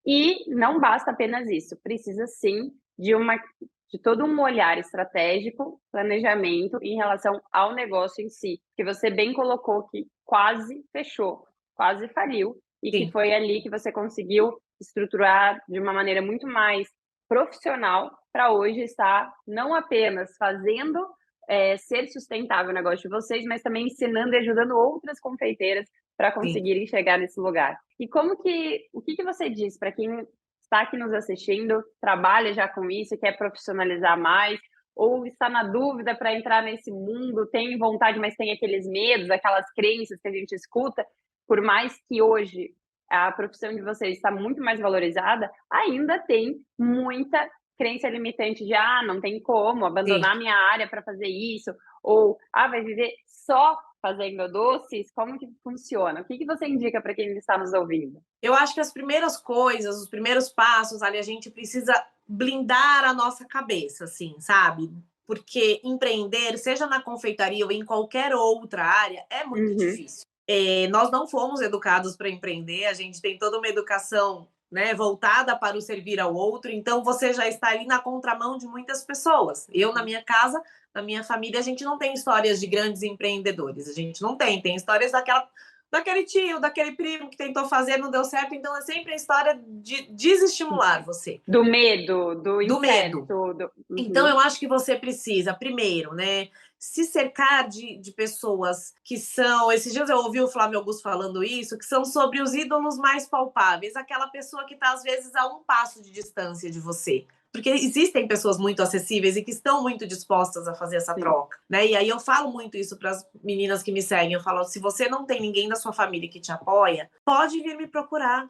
Speaker 3: E não basta apenas isso, precisa sim de todo um olhar estratégico, planejamento em relação ao negócio em si, que você bem colocou que quase fechou, quase faliu, e que
Speaker 2: Sim.
Speaker 3: foi ali que você conseguiu estruturar de uma maneira muito mais profissional para hoje estar não apenas fazendo ser sustentável o negócio de vocês, mas também ensinando e ajudando outras confeiteiras para
Speaker 2: Sim.
Speaker 3: conseguirem chegar nesse lugar. E o que você diz para quem está aqui nos assistindo, trabalha já com isso, quer profissionalizar mais, ou está na dúvida para entrar nesse mundo, tem vontade, mas tem aqueles medos, aquelas crenças que a gente escuta, por mais que hoje a profissão de vocês está muito mais valorizada, ainda tem muita crença limitante de não tem como abandonar
Speaker 2: Sim.
Speaker 3: minha área para fazer isso, ou vai viver só fazendo doces, como que funciona? O que você indica para quem está nos ouvindo?
Speaker 2: Eu acho que as primeiras coisas, os primeiros passos ali, a gente precisa blindar a nossa cabeça, assim, sabe? Porque empreender, seja na confeitaria ou em qualquer outra área, é muito difícil. Nós não fomos educados para empreender, a gente tem toda uma educação, né, voltada para o servir ao outro, então você já está ali na contramão de muitas pessoas. Eu, na minha casa, na minha família, a gente não tem histórias de grandes empreendedores, a gente não tem histórias daquele tio, daquele primo que tentou fazer, não deu certo, então é sempre a história de desestimular você.
Speaker 3: Do medo, do
Speaker 2: Do medo.
Speaker 3: incerto.
Speaker 2: Então, eu acho que você precisa, primeiro, né, se cercar de pessoas que são. Esses dias eu ouvi o Flávio Augusto falando isso, que são sobre os ídolos mais palpáveis, aquela pessoa que está, às vezes, a um passo de distância de você. Porque existem pessoas muito acessíveis e que estão muito dispostas a fazer essa troca, né? E aí eu falo muito isso para as meninas que me seguem. Eu falo: se você não tem ninguém da sua família que te apoia, pode vir me procurar.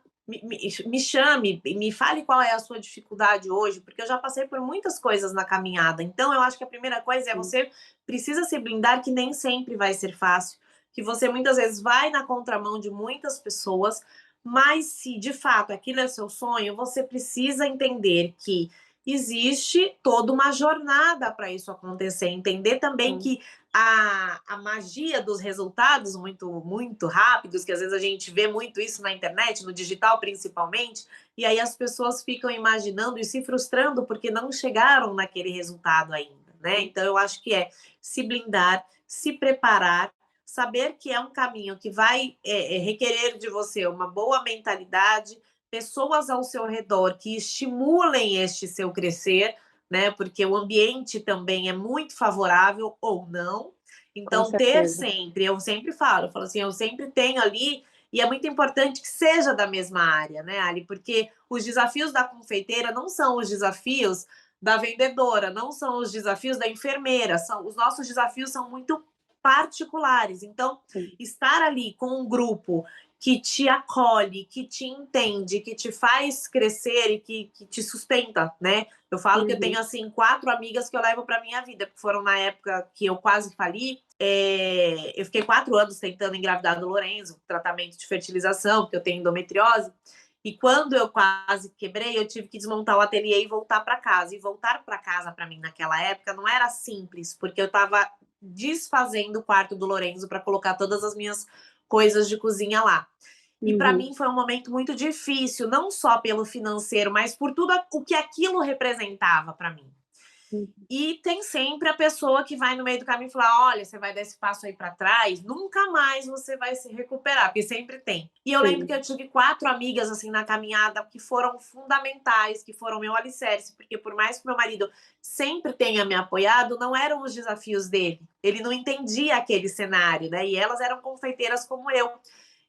Speaker 2: Me chame, me fale qual é a sua dificuldade hoje, porque eu já passei por muitas coisas na caminhada. Então, eu acho que a primeira coisa é você precisa se blindar que nem sempre vai ser fácil, que você muitas vezes vai na contramão de muitas pessoas, mas se de fato aquilo é seu sonho, você precisa entender que existe toda uma jornada para isso acontecer. Entender também que a magia dos resultados muito rápidos, que às vezes a gente vê muito isso na internet, no digital principalmente, e aí as pessoas ficam imaginando e se frustrando porque não chegaram naquele resultado ainda, né? Então eu acho que é se blindar, se preparar, saber que é um caminho que vai requerer de você uma boa mentalidade, pessoas ao seu redor que estimulem este seu crescer, né? Porque o ambiente também é muito favorável ou não. Então, ter sempre, eu sempre falo assim, eu sempre tenho ali, e é muito importante que seja da mesma área, né, Ali? Porque os desafios da confeiteira não são os desafios da vendedora, não são os desafios da enfermeira, os nossos desafios são muito particulares. Então, estar ali com um grupo que te acolhe, que te entende, que te faz crescer e que te sustenta, né? Eu falo que eu tenho, assim, 4 amigas que eu levo para minha vida, porque foram na época que eu quase fali. Eu fiquei 4 anos tentando engravidar do Lorenzo, tratamento de fertilização, porque eu tenho endometriose. E quando eu quase quebrei, eu tive que desmontar o ateliê e voltar para casa. E voltar para casa, para mim, naquela época, não era simples, porque eu estava desfazendo o quarto do Lorenzo para colocar todas as minhas coisas de cozinha lá. E para mim foi um momento muito difícil, não só pelo financeiro, mas por tudo o que aquilo representava para mim. E tem sempre a pessoa que vai no meio do caminho e falar: olha, você vai dar esse passo aí para trás, nunca mais você vai se recuperar, porque sempre tem. E eu lembro que eu tive 4 amigas assim na caminhada que foram fundamentais, que foram meu alicerce, porque por mais que meu marido sempre tenha me apoiado, não eram os desafios dele. Ele não entendia aquele cenário, né? E elas eram confeiteiras como eu.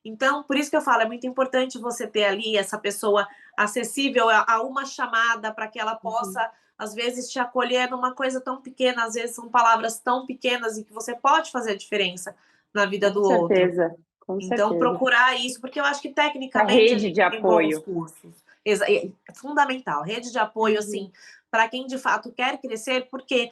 Speaker 2: Então, por isso que eu falo, é muito importante você ter ali essa pessoa acessível a uma chamada para que ela possa, às vezes, te acolher numa coisa tão pequena, às vezes são palavras tão pequenas e que você pode fazer a diferença na vida
Speaker 3: Com
Speaker 2: do outro.
Speaker 3: certeza, com
Speaker 2: Então,
Speaker 3: certeza.
Speaker 2: procurar isso, porque eu acho que
Speaker 3: A
Speaker 2: tecnicamente a
Speaker 3: rede de
Speaker 2: gente tem bons
Speaker 3: apoio.
Speaker 2: cursos. É fundamental. Rede de apoio, assim, para quem de fato quer crescer, porque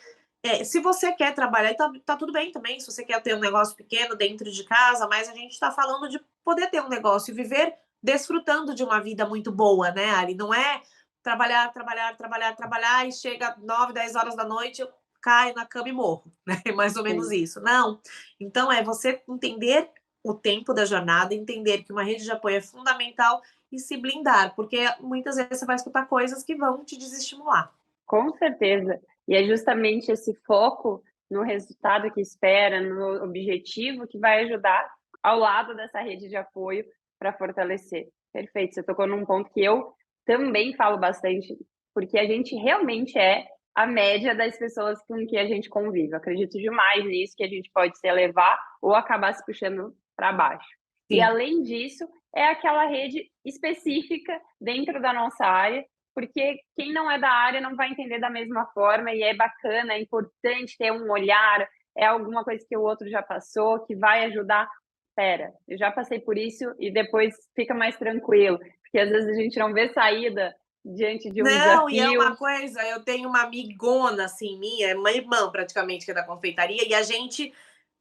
Speaker 2: se você quer trabalhar, tá tudo bem também, se você quer ter um negócio pequeno dentro de casa, mas a gente está falando de poder ter um negócio e viver desfrutando de uma vida muito boa, né, Ari? Não é trabalhar, trabalhar, trabalhar, trabalhar e chega 9, 10 horas da noite, eu caio na cama e morro, né? Mais ou menos
Speaker 3: Sim.
Speaker 2: isso. Não. Então, é você entender o tempo da jornada, entender que uma rede de apoio é fundamental e se blindar, porque muitas vezes você vai escutar coisas que vão te desestimular.
Speaker 3: Com certeza. E é justamente esse foco no resultado que espera, no objetivo, que vai ajudar ao lado dessa rede de apoio para fortalecer. Perfeito, você tocou num ponto que eu também falo bastante, porque a gente realmente é a média das pessoas com que a gente convive. Eu acredito demais nisso, que a gente pode se elevar ou acabar se puxando para baixo. E
Speaker 2: Sim.
Speaker 3: além disso, é aquela rede específica dentro da nossa área, porque quem não é da área não vai entender da mesma forma e é bacana, é importante ter um olhar, é alguma coisa que o outro já passou, que vai ajudar. Espera, eu já passei por isso e depois fica mais tranquilo, porque às vezes a gente não vê saída diante de um
Speaker 2: Não, e é
Speaker 3: desafio.
Speaker 2: uma coisa, eu tenho uma amigona, assim, minha, é uma irmã praticamente, que é da confeitaria, e a gente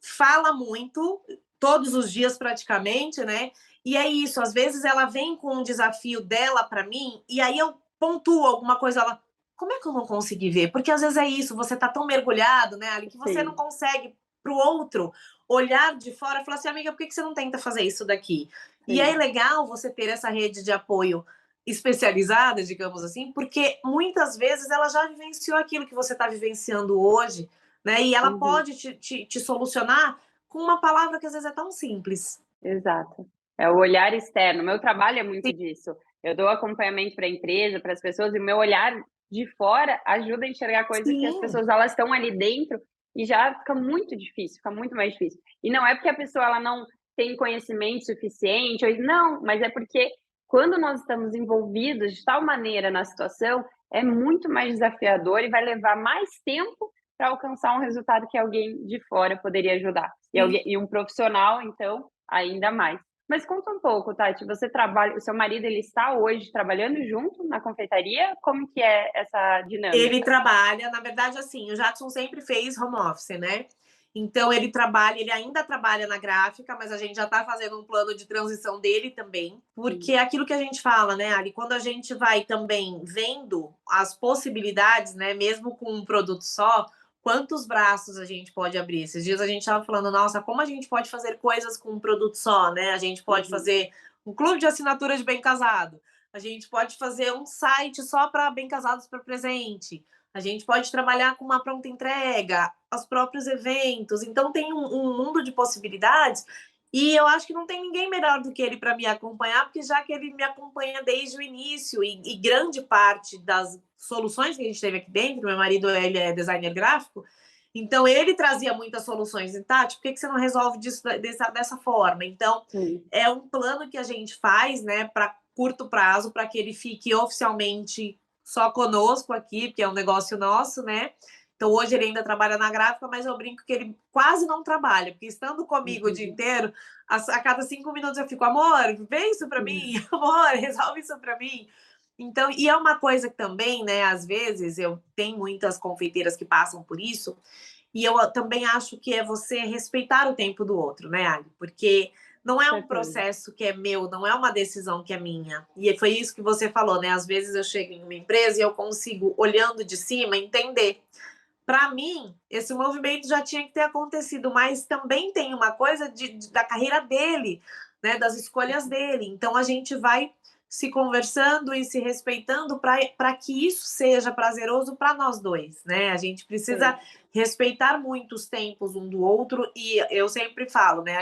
Speaker 2: fala muito, todos os dias praticamente, né? E é isso, às vezes ela vem com um desafio dela para mim, e aí eu pontuo alguma coisa, ela, como é que eu não consegui ver? Porque às vezes é isso, você tá tão mergulhado, né, Ali, que você não
Speaker 3: Sim,
Speaker 2: consegue pro outro olhar de fora e falar assim, amiga, por que você não tenta fazer isso daqui? E é
Speaker 3: sim.
Speaker 2: legal você ter essa rede de apoio especializada, digamos assim, porque muitas vezes ela já vivenciou aquilo que você está vivenciando hoje, né? E ela
Speaker 3: Uhum.
Speaker 2: pode te solucionar com uma palavra que às vezes é tão simples.
Speaker 3: Exato. É o olhar externo. Meu trabalho é muito
Speaker 2: Sim,
Speaker 3: disso. Eu dou acompanhamento para a empresa, para as pessoas, e o meu olhar de fora ajuda a enxergar coisas que as
Speaker 2: sim,
Speaker 3: pessoas elas estão ali dentro e já fica muito difícil, fica muito mais difícil. E não é porque a pessoa ela não tem conhecimento suficiente, ou, não, mas é porque quando nós estamos envolvidos de tal maneira na situação, é muito mais desafiador e vai levar mais tempo para alcançar um resultado que alguém de fora poderia ajudar.
Speaker 2: sim.
Speaker 3: E um profissional, então, ainda mais. Mas conta um pouco, Tati, você trabalha, o seu marido ele está hoje trabalhando junto na confeitaria? Como que é essa
Speaker 2: Ele
Speaker 3: dinâmica?
Speaker 2: trabalha, na verdade, assim, o Jackson sempre fez home office, né? Então ele trabalha, ele ainda trabalha na gráfica, mas a gente já está fazendo um plano de transição dele também, porque é aquilo que a gente fala, né, Ali, quando a gente vai também vendo as possibilidades, né, mesmo com um produto só, quantos braços a gente pode abrir? Esses dias a gente estava falando, nossa, como a gente pode fazer coisas com um produto só, né? A gente pode
Speaker 3: Uhum,
Speaker 2: fazer um clube de assinatura de bem casado. A gente pode fazer um site só para bem casados para presente. A gente pode trabalhar com uma pronta entrega, os próprios eventos. Então, tem um mundo de possibilidades. E eu acho que não tem ninguém melhor do que ele para me acompanhar, porque já que ele me acompanha desde o início e grande parte das soluções que a gente teve aqui dentro, meu marido ele é designer gráfico, então ele trazia muitas soluções. E, Tati, por que você não resolve disso dessa forma? Então,
Speaker 3: sim,
Speaker 2: é um plano que a gente faz, né, para curto prazo, para que ele fique oficialmente só conosco aqui, porque é um negócio nosso, né? Então hoje ele ainda trabalha na gráfica, mas eu brinco que ele quase não trabalha, porque estando comigo o dia
Speaker 3: uhum,
Speaker 2: inteiro, a cada 5 minutos eu fico, amor, vê isso para mim,
Speaker 3: uhum,
Speaker 2: amor, resolve isso para mim. Então, e é uma coisa que também, né, às vezes eu tenho muitas confeiteiras que passam por isso, e eu também acho que é você respeitar o tempo do outro, né, Ali? Porque não é um
Speaker 3: certeza.
Speaker 2: processo que é meu, não é uma decisão que é minha. E foi isso que você falou, né? Às vezes eu chego em uma empresa e eu consigo, olhando de cima, entender. Para mim, esse movimento já tinha que ter acontecido, mas também tem uma coisa da carreira dele, né? Das escolhas dele. Então a gente vai se conversando e se respeitando para que isso seja prazeroso para nós dois, né? A gente precisa respeitar muito os tempos um do outro e eu sempre falo, né?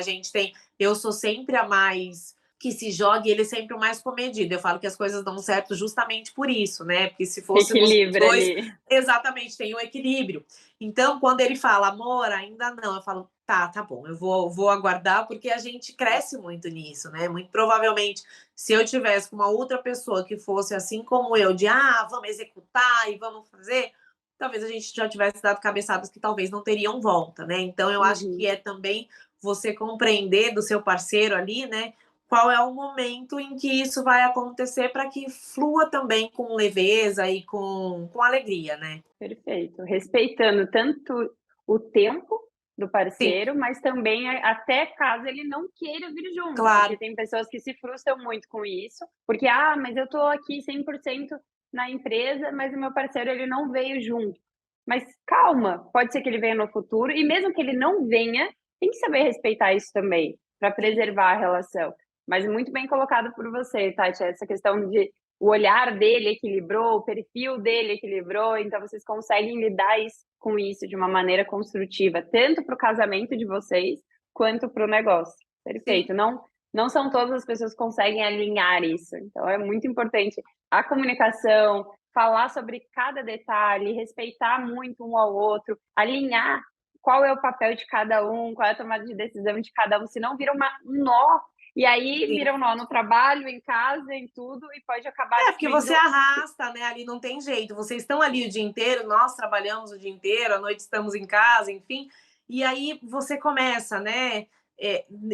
Speaker 2: Eu sou sempre a mais que se joga e ele é sempre o mais comedido. Eu falo que as coisas dão certo justamente por isso, né? Porque se fôssemos os
Speaker 3: Equilíbrio
Speaker 2: dois,
Speaker 3: ali.
Speaker 2: exatamente, tem um equilíbrio. Então, quando ele fala, amor, ainda não, eu falo, tá bom, eu vou aguardar, porque a gente cresce muito nisso, né? Muito provavelmente, se eu tivesse com uma outra pessoa que fosse assim como eu, de vamos executar e vamos fazer, talvez a gente já tivesse dado cabeçadas que talvez não teriam volta, né? Então, eu acho que é também você compreender do seu parceiro ali, né? Qual é o momento em que isso vai acontecer para que flua também com leveza e com alegria, né?
Speaker 3: Perfeito. Respeitando tanto o tempo do
Speaker 2: Sim,
Speaker 3: parceiro, mas também até caso ele não queira vir junto, porque
Speaker 2: claro.
Speaker 3: tem pessoas que se frustram muito com isso, porque, mas eu tô aqui 100% na empresa, mas o meu parceiro ele não veio junto. Mas calma, pode ser que ele venha no futuro, e mesmo que ele não venha, tem que saber respeitar isso também, para preservar a relação. Mas muito bem colocado por você, Tati, essa questão de o olhar dele equilibrou, o perfil dele equilibrou, então vocês conseguem lidar com isso de uma maneira construtiva, tanto para o casamento de vocês, quanto para o negócio.
Speaker 2: Sim.
Speaker 3: Perfeito. Não são todas as pessoas que conseguem alinhar isso. Então é muito importante a comunicação, falar sobre cada detalhe, respeitar muito um ao outro, alinhar qual é o papel de cada um, qual é a tomada de decisão de cada um, senão vira um nó e aí
Speaker 2: Sim.
Speaker 3: vira um nó no trabalho, em casa, em tudo, e pode acabar
Speaker 2: Porque você
Speaker 3: destruindo.
Speaker 2: arrasta, né? Ali não tem jeito. Vocês estão ali o dia inteiro, nós trabalhamos o dia inteiro, à noite estamos em casa, enfim. E aí você começa, né?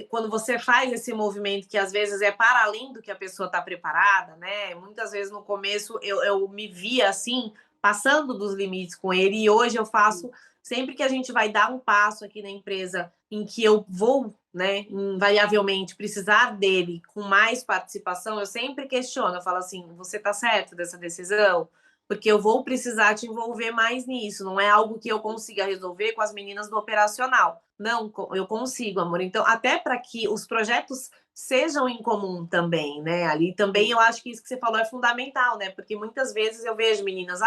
Speaker 2: Quando você faz esse movimento que às vezes é para além do que a pessoa está preparada, né? Muitas vezes no começo eu me via assim, passando dos limites com ele, e hoje eu faço, sempre que a gente vai dar um passo aqui na empresa em que eu vou, né, invariavelmente precisar dele com mais participação, eu sempre questiono, eu falo assim, você está certo dessa decisão? Porque eu vou precisar te envolver mais nisso, não é algo que eu consiga resolver com as meninas do operacional. Não, eu consigo, amor. Então, até para que os projetos sejam em comum também, né? Ali também eu acho que isso que você falou é fundamental, né? Porque muitas vezes eu vejo meninas,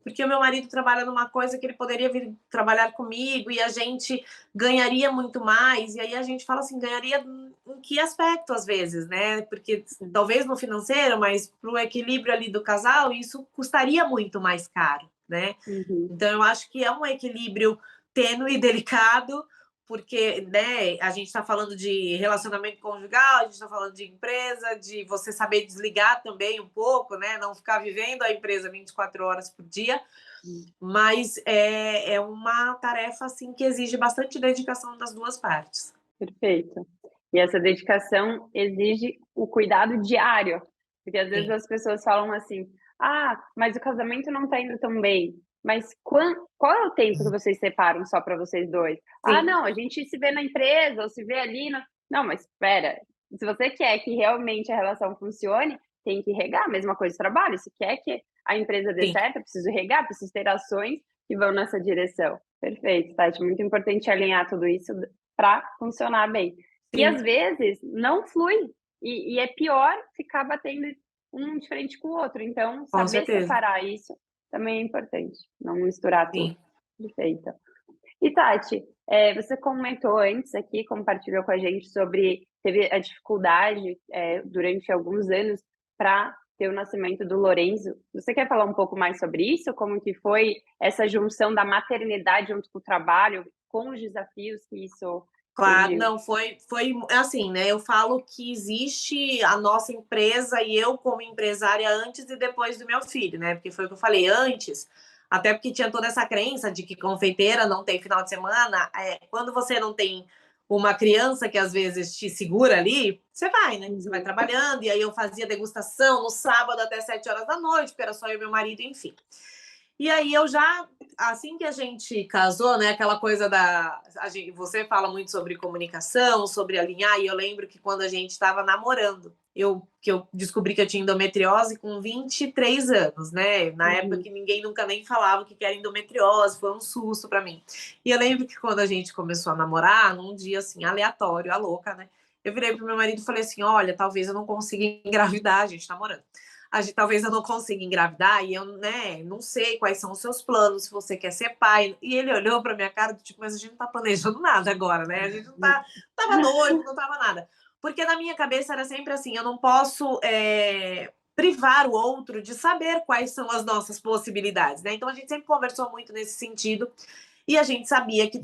Speaker 2: porque o meu marido trabalha numa coisa que ele poderia vir trabalhar comigo e a gente ganharia muito mais. E aí a gente fala assim, ganharia em que aspecto às vezes, né? Porque talvez no financeiro, mas para o equilíbrio ali do casal, isso custaria muito mais caro, né? Então eu acho que é um equilíbrio tênue e delicado, porque, né, a gente está falando de relacionamento conjugal, a gente está falando de empresa, de você saber desligar também um pouco, né, não ficar vivendo a empresa 24 horas por dia, mas é uma tarefa, assim, que exige bastante dedicação das duas partes.
Speaker 3: Perfeito. E essa dedicação exige o cuidado diário, porque às vezes
Speaker 2: Sim,
Speaker 3: as pessoas falam assim: mas o casamento não está indo tão bem. Mas qual é o tempo que vocês separam só para vocês dois?
Speaker 2: sim,
Speaker 3: Não, a gente se vê na empresa ou se vê ali. Não, mas espera, se você quer que realmente a relação funcione, tem que regar, a mesma coisa de trabalho. Se quer que a empresa dê
Speaker 2: sim,
Speaker 3: certo, eu preciso regar, preciso ter ações que vão nessa direção. Perfeito, Tati. Muito importante alinhar tudo isso para funcionar bem. E
Speaker 2: sim,
Speaker 3: às vezes não flui, e é pior ficar batendo um de frente com o outro. Então,
Speaker 2: com
Speaker 3: saber
Speaker 2: certeza.
Speaker 3: separar isso também é importante, não misturar tudo.
Speaker 2: Sim.
Speaker 3: Perfeito. E Tati, você comentou antes aqui, compartilhou com a gente sobre teve a dificuldade durante alguns anos para ter o nascimento do Lorenzo. Você quer falar um pouco mais sobre isso? Como que foi essa junção da maternidade junto com o trabalho, com os desafios que isso
Speaker 2: Claro,
Speaker 3: surgiu?
Speaker 2: não, foi assim, né? Eu falo que existe a nossa empresa e eu como empresária antes e depois do meu filho, né? Porque foi o que eu falei antes, até porque tinha toda essa crença de que confeiteira não tem final de semana. Quando você não tem uma criança que às vezes te segura ali, você vai, né? Você vai trabalhando, e aí eu fazia degustação no sábado até 7 horas da noite, porque era só eu e meu marido, enfim. E aí eu já, assim que a gente casou, né, aquela coisa você fala muito sobre comunicação, sobre alinhar, e eu lembro que quando a gente estava namorando, que eu descobri que eu tinha endometriose com 23 anos, né? Na época que ninguém nunca nem falava o que era endometriose, foi um susto para mim. E eu lembro que quando a gente começou a namorar, num dia assim aleatório, a louca, né? eu virei pro meu marido e falei assim, olha, talvez eu não consiga engravidar, a gente tá namorando. Talvez eu não consiga engravidar e eu, né, não sei quais são os seus planos, se você quer ser pai. E ele olhou pra minha cara, tipo, mas a gente não tá planejando nada agora, né? A gente não tava noivo, não tava nada. Porque na minha cabeça era sempre assim, eu não posso privar o outro de saber quais são as nossas possibilidades, né? Então a gente sempre conversou muito nesse sentido e a gente sabia que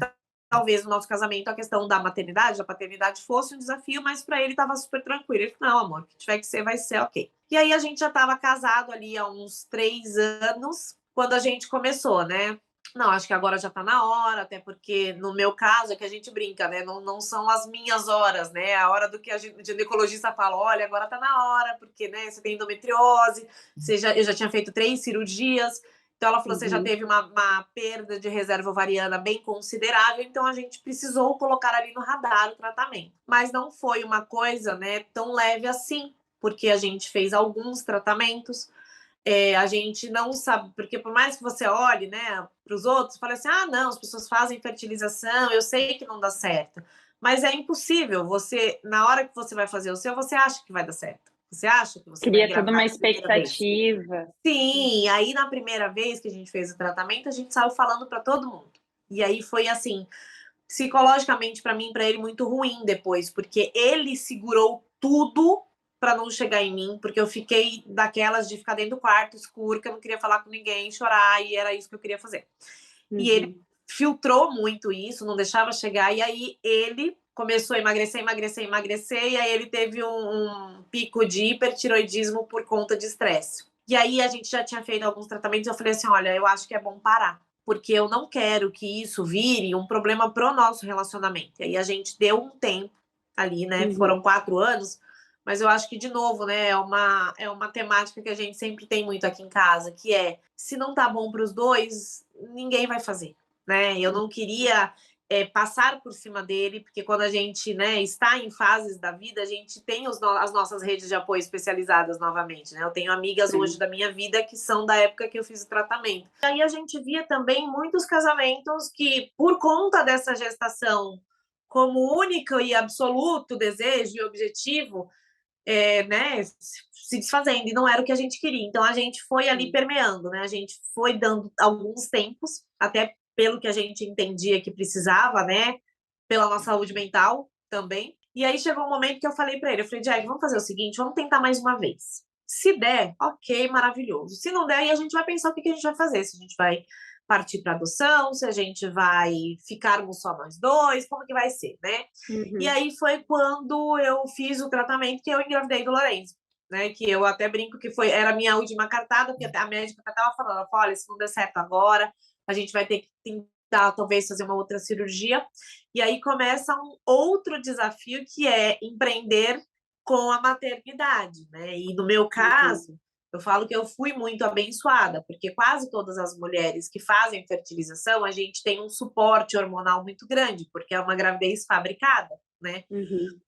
Speaker 2: talvez no nosso casamento a questão da maternidade, da paternidade fosse um desafio, mas para ele estava super tranquilo. Ele falou, não, amor, o que tiver que ser, vai ser ok. E aí a gente já estava casado ali há uns 3 anos, quando a gente começou, né? Não, acho que agora já tá na hora, até porque no meu caso é que a gente brinca, né? Não são as minhas horas, né? A hora do que a ginecologista fala, olha, agora tá na hora, porque né, você tem endometriose, eu já tinha feito 3 cirurgias, então ela falou, você já teve uma perda de reserva ovariana bem considerável, então a gente precisou colocar ali no radar o tratamento. Mas não foi uma coisa, né, tão leve assim, porque a gente fez alguns tratamentos, a gente não sabe, porque por mais que você olhe, né, para os outros, fala assim, ah, não, as pessoas fazem fertilização, eu sei que não dá certo, mas é impossível, você, na hora que você vai fazer o seu, você acha que vai dar certo, você acha que você vai
Speaker 3: Cria toda
Speaker 2: engravidar
Speaker 3: uma
Speaker 2: na primeira vez.
Speaker 3: expectativa.
Speaker 2: Sim, aí na primeira vez que a gente fez o tratamento, a gente saiu falando para todo mundo. E aí foi assim, psicologicamente para mim, para ele muito ruim depois, porque ele segurou tudo para não chegar em mim, porque eu fiquei daquelas de ficar dentro do quarto escuro, que eu não queria falar com ninguém, chorar, e era isso que eu queria fazer. E ele filtrou muito isso, não deixava chegar, e aí ele começou a emagrecer, e aí ele teve um pico de hipertiroidismo por conta de estresse. E aí a gente já tinha feito alguns tratamentos, eu falei assim, olha, eu acho que é bom parar, porque eu não quero que isso vire um problema pro nosso relacionamento. E aí a gente deu um tempo ali, né, foram 4 anos, mas eu acho que, de novo, né, é uma temática que a gente sempre tem muito aqui em casa, que é, se não tá bom pros dois, ninguém vai fazer, né? Eu não queria passar por cima dele, porque quando a gente, né, está em fases da vida, a gente tem as nossas redes de apoio especializadas novamente, né? Eu tenho amigas hoje da minha vida que são da época que eu fiz o tratamento. Aí a gente via também muitos casamentos que, por conta dessa gestação como único e absoluto desejo e objetivo, né, se desfazendo, e não era o que a gente queria. Então a gente foi ali permeando, né? A gente foi dando alguns tempos, até pelo que a gente entendia que precisava, né? Pela nossa saúde mental também. E aí chegou um momento que eu falei para ele, eu falei, Jack, vamos fazer o seguinte, vamos tentar mais uma vez. Se der, ok, maravilhoso. Se não der, aí a gente vai pensar o que a gente vai fazer. Se a gente vai partir para adoção, se a gente vai ficarmos só nós dois, como que vai ser, né? E aí foi quando eu fiz o tratamento que eu engravidei do Lourenço, né? Que eu até brinco que era a minha última cartada, porque a médica estava falando, ela falou, olha, se não der certo agora, a gente vai ter que tentar talvez fazer uma outra cirurgia. E aí começa um outro desafio que é empreender com a maternidade, né? E no meu caso, eu falo que eu fui muito abençoada, porque quase todas as mulheres que fazem fertilização, a gente tem um suporte hormonal muito grande, porque é uma gravidez fabricada, né?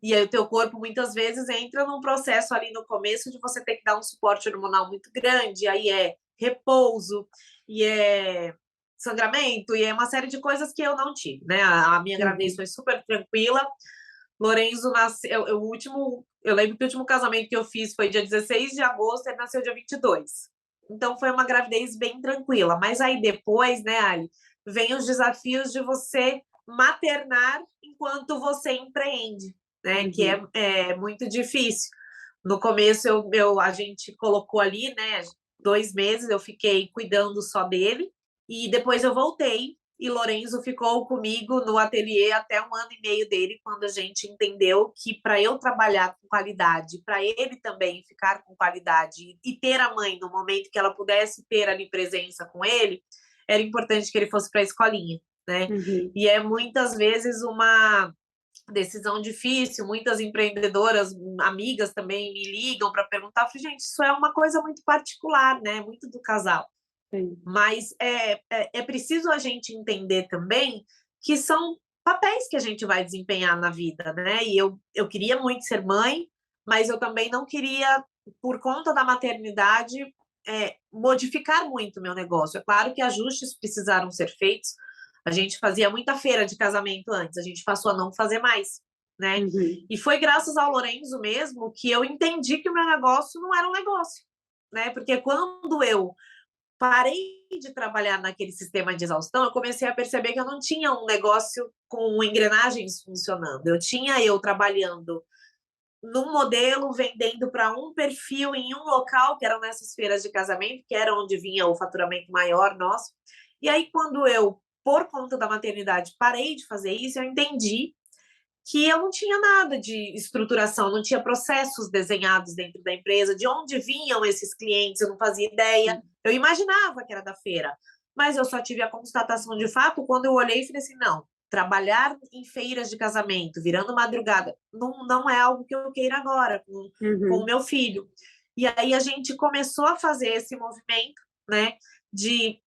Speaker 2: E aí o teu corpo muitas vezes entra num processo ali no começo de você ter que dar um suporte hormonal muito grande, aí é repouso, e é sangramento, e é uma série de coisas que eu não tive, né? A minha gravidez foi super tranquila. Lorenzo nasceu, eu lembro que o último casamento que eu fiz foi dia 16 de agosto, ele nasceu dia 22. Então foi uma gravidez bem tranquila, mas aí depois, né, Ali, vem os desafios de você maternar enquanto você empreende, né? Que é muito difícil. No começo a gente colocou ali, né, 2 meses, eu fiquei cuidando só dele, e depois eu voltei, e Lorenzo ficou comigo no ateliê até 1 ano e meio dele, quando a gente entendeu que para eu trabalhar com qualidade, para ele também ficar com qualidade e ter a mãe no momento que ela pudesse ter ali presença com ele, era importante que ele fosse para a escolinha, né? E é muitas vezes uma decisão difícil, muitas empreendedoras, amigas também me ligam para perguntar, eu falei, gente, isso é uma coisa muito particular, né? Muito do casal. Mas é preciso a gente entender também que são papéis que a gente vai desempenhar na vida, né? E eu queria muito ser mãe, mas eu também não queria, por conta da maternidade, modificar muito o meu negócio. É claro que ajustes precisaram ser feitos. A gente fazia muita feira de casamento antes, a gente passou a não fazer mais, né?
Speaker 3: Uhum.
Speaker 2: E foi graças ao Lorenzo mesmo que eu entendi que o meu negócio não era um negócio, né? Porque quando eu parei de trabalhar naquele sistema de exaustão, eu comecei a perceber que eu não tinha um negócio com engrenagens funcionando. Eu trabalhando num modelo, vendendo para um perfil em um local, que eram nessas feiras de casamento, que era onde vinha o faturamento maior nosso. E aí, quando eu, por conta da maternidade, parei de fazer isso, eu entendi que eu não tinha nada de estruturação, não tinha processos desenhados dentro da empresa, de onde vinham esses clientes, eu não fazia ideia. Eu imaginava que era da feira, mas eu só tive a constatação de fato quando eu olhei e falei assim, não, trabalhar em feiras de casamento, virando madrugada, não é algo que eu queira agora com o meu filho. E aí a gente começou a fazer esse movimento, né, de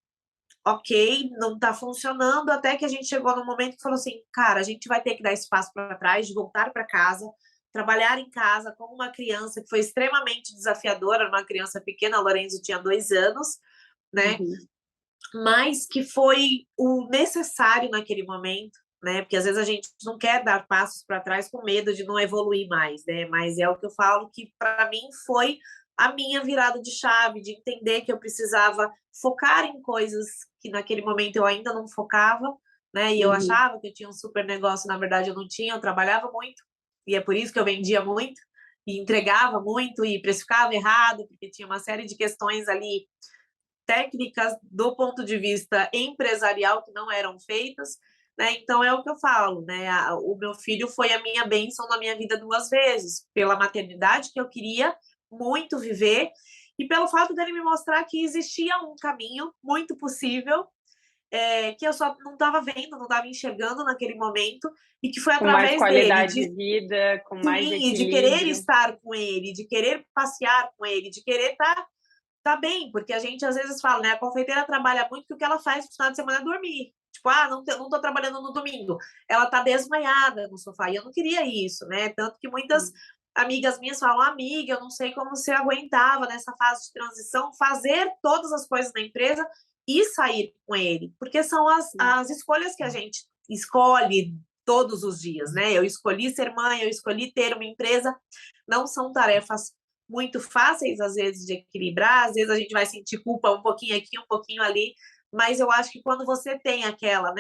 Speaker 2: ok, não está funcionando, até que a gente chegou num momento que falou assim, cara, a gente vai ter que dar espaço para trás, de voltar para casa, trabalhar em casa com uma criança que foi extremamente desafiadora, uma criança pequena, a Lorenzo tinha 2 anos, né?
Speaker 3: Uhum.
Speaker 2: Mas que foi o necessário naquele momento, né? Porque às vezes a gente não quer dar passos para trás com medo de não evoluir mais, né? Mas é o que eu falo que para mim foi a minha virada de chave, de entender que eu precisava focar em coisas que naquele momento eu ainda não focava, né? E eu
Speaker 3: Uhum.
Speaker 2: achava que eu tinha um super negócio, na verdade eu não tinha, eu trabalhava muito, e é por isso que eu vendia muito, e entregava muito, e precificava errado, porque tinha uma série de questões ali técnicas do ponto de vista empresarial que não eram feitas, né? Então é o que eu falo, né? O meu filho foi a minha bênção na minha vida 2 vezes, pela maternidade que eu queria muito viver e pelo fato dele me mostrar que existia um caminho muito possível, que eu só não estava vendo, não estava enxergando naquele momento, e que foi
Speaker 3: Com mais
Speaker 2: através dele,
Speaker 3: qualidade de vida, com mais
Speaker 2: sim, e de querer
Speaker 3: equilíbrio.
Speaker 2: estar com ele, de querer passear com ele, de querer estar tá bem, porque a gente às vezes fala, né? A confeiteira trabalha muito que o que ela faz no final de semana é dormir. Tipo, não tô trabalhando no domingo. Ela tá desmaiada no sofá. E eu não queria isso, né? Tanto que muitas amigas minhas falam, amiga, eu não sei como você aguentava nessa fase de transição fazer todas as coisas na empresa e sair com ele. Porque são as escolhas que a gente escolhe todos os dias, né? Eu escolhi ser mãe, eu escolhi ter uma empresa. Não são tarefas muito fáceis, às vezes, de equilibrar, às vezes a gente vai sentir culpa um pouquinho aqui, um pouquinho ali, mas eu acho que quando você tem aquela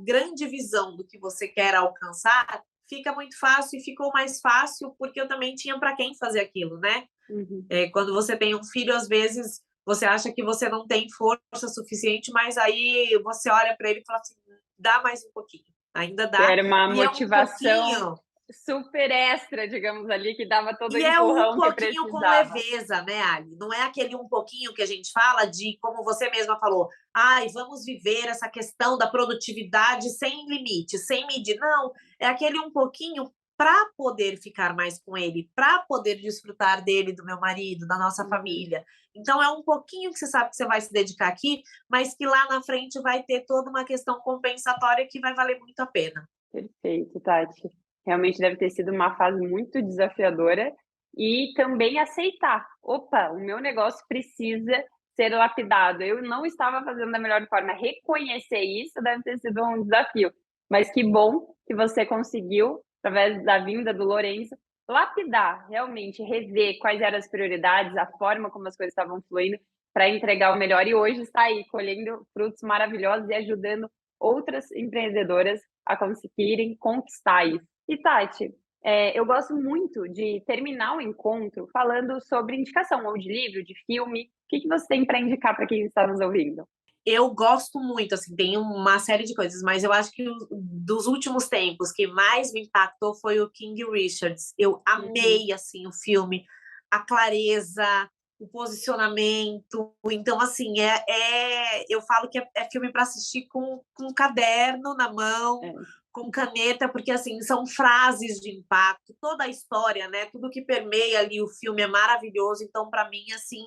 Speaker 2: grande visão do que você quer alcançar, fica muito fácil e ficou mais fácil porque eu também tinha para quem fazer aquilo, né?
Speaker 3: Uhum.
Speaker 2: Quando você tem um filho, às vezes você acha que você não tem força suficiente, mas aí você olha para ele e fala assim, dá mais um pouquinho, ainda dá,
Speaker 3: Era uma
Speaker 2: e é um
Speaker 3: motivação
Speaker 2: pouquinho
Speaker 3: super extra, digamos ali, que dava todo o
Speaker 2: e é um
Speaker 3: empurrão que
Speaker 2: pouquinho com
Speaker 3: precisava.
Speaker 2: leveza, né, Ali? Não é aquele um pouquinho que a gente fala de, como você mesma falou, ai, vamos viver essa questão da produtividade sem limite, sem medir. Não, é aquele um pouquinho para poder ficar mais com ele, para poder desfrutar dele, do meu marido, da nossa
Speaker 3: Uhum.
Speaker 2: família. Então, é um pouquinho que você sabe que você vai se dedicar aqui, mas que lá na frente vai ter toda uma questão compensatória que vai valer muito a pena.
Speaker 3: Perfeito, Tati. Realmente deve ter sido uma fase muito desafiadora e também aceitar: "Opa, o meu negócio precisa ser lapidado, eu não estava fazendo da melhor forma". Reconhecer isso deve ter sido um desafio, mas que bom que você conseguiu, através da vinda do Lourenço, lapidar, realmente rever quais eram as prioridades, a forma como as coisas estavam fluindo, para entregar o melhor e hoje está aí colhendo frutos maravilhosos e ajudando outras empreendedoras a conseguirem conquistar isso. E Tati, eu gosto muito de terminar o encontro falando sobre indicação, ou de livro, de filme. O que você tem para indicar para quem está nos ouvindo?
Speaker 2: Eu gosto muito, assim, tem uma série de coisas, mas eu acho que dos últimos tempos que mais me impactou foi o King Richards. Eu
Speaker 3: Uhum.
Speaker 2: amei, assim, o filme, a clareza, o posicionamento. Então, assim, eu falo que é filme para assistir com um caderno na mão,
Speaker 3: É,
Speaker 2: com caneta, porque, assim, são frases de impacto, toda a história, né? Tudo que permeia ali o filme é maravilhoso. Então, para mim, assim,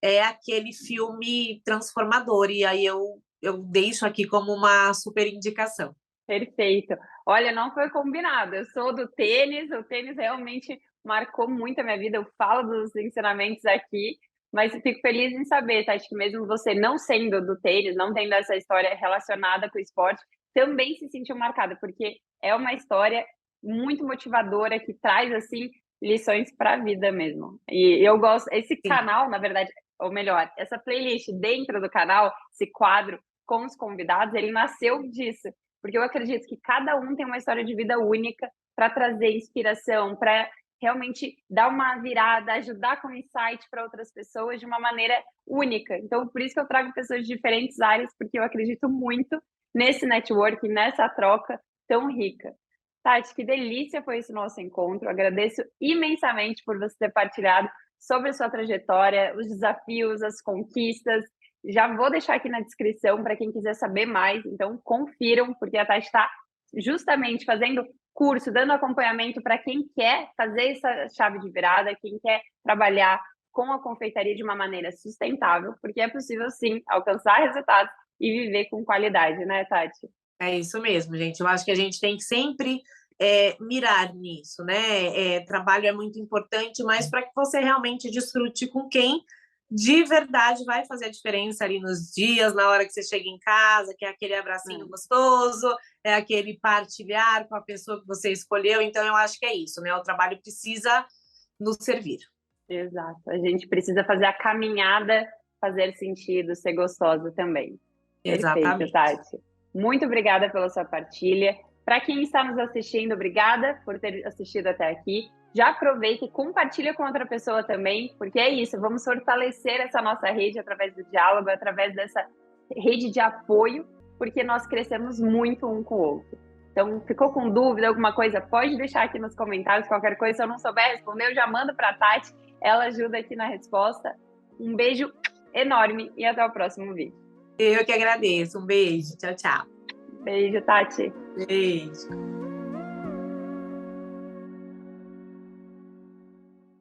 Speaker 2: é aquele filme transformador. E aí eu deixo aqui como uma super indicação.
Speaker 3: perfeito. Olha, não foi combinado. Eu sou do tênis, o tênis realmente marcou muito a minha vida. Eu falo dos ensinamentos aqui, mas eu fico feliz em saber, Tati, que mesmo você não sendo do tênis, não tendo essa história relacionada com o esporte, também se sentiu marcada, porque é uma história muito motivadora, que traz, assim, lições para a vida mesmo. E eu gosto esse canal, na verdade, ou melhor, essa playlist dentro do canal, esse quadro com os convidados, ele nasceu disso, porque eu acredito que cada um tem uma história de vida única para trazer inspiração, para realmente dar uma virada, ajudar com insight para outras pessoas de uma maneira única. Então, por isso que eu trago pessoas de diferentes áreas, porque eu acredito muito nesse network, nessa troca tão rica. Tati, que delícia foi esse nosso encontro. Agradeço imensamente por você ter partilhado sobre a sua trajetória, os desafios, as conquistas. Já vou deixar aqui na descrição para quem quiser saber mais. Então, confiram, porque a Tati está justamente fazendo curso, dando acompanhamento para quem quer fazer essa chave de virada, quem quer trabalhar com a confeitaria de uma maneira sustentável, porque é possível, sim, alcançar resultados e viver com qualidade, né, Tati?
Speaker 2: É isso mesmo, gente. Eu acho que a gente tem que sempre mirar nisso, né? Trabalho é muito importante, mas para que você realmente desfrute com quem de verdade vai fazer a diferença ali nos dias, na hora que você chega em casa, que é aquele abracinho gostoso, é aquele partilhar com a pessoa que você escolheu. Então, eu acho que é isso, né? O trabalho precisa nos servir.
Speaker 3: Exato. A gente precisa fazer a caminhada fazer sentido, ser gostosa também.
Speaker 2: Exatamente.
Speaker 3: Perfeito, Tati. Muito obrigada pela sua partilha. Para quem está nos assistindo, obrigada por ter assistido até aqui. Já aproveita e compartilha com outra pessoa também, porque é isso, vamos fortalecer essa nossa rede através do diálogo, através dessa rede de apoio, porque nós crescemos muito um com o outro. Então, ficou com dúvida, alguma coisa, pode deixar aqui nos comentários, qualquer coisa, se eu não souber responder, eu já mando para a Tati, ela ajuda aqui na resposta. Um beijo enorme e até o próximo vídeo.
Speaker 2: Eu que agradeço. Um beijo. Tchau, tchau.
Speaker 3: Beijo, Tati.
Speaker 2: Beijo.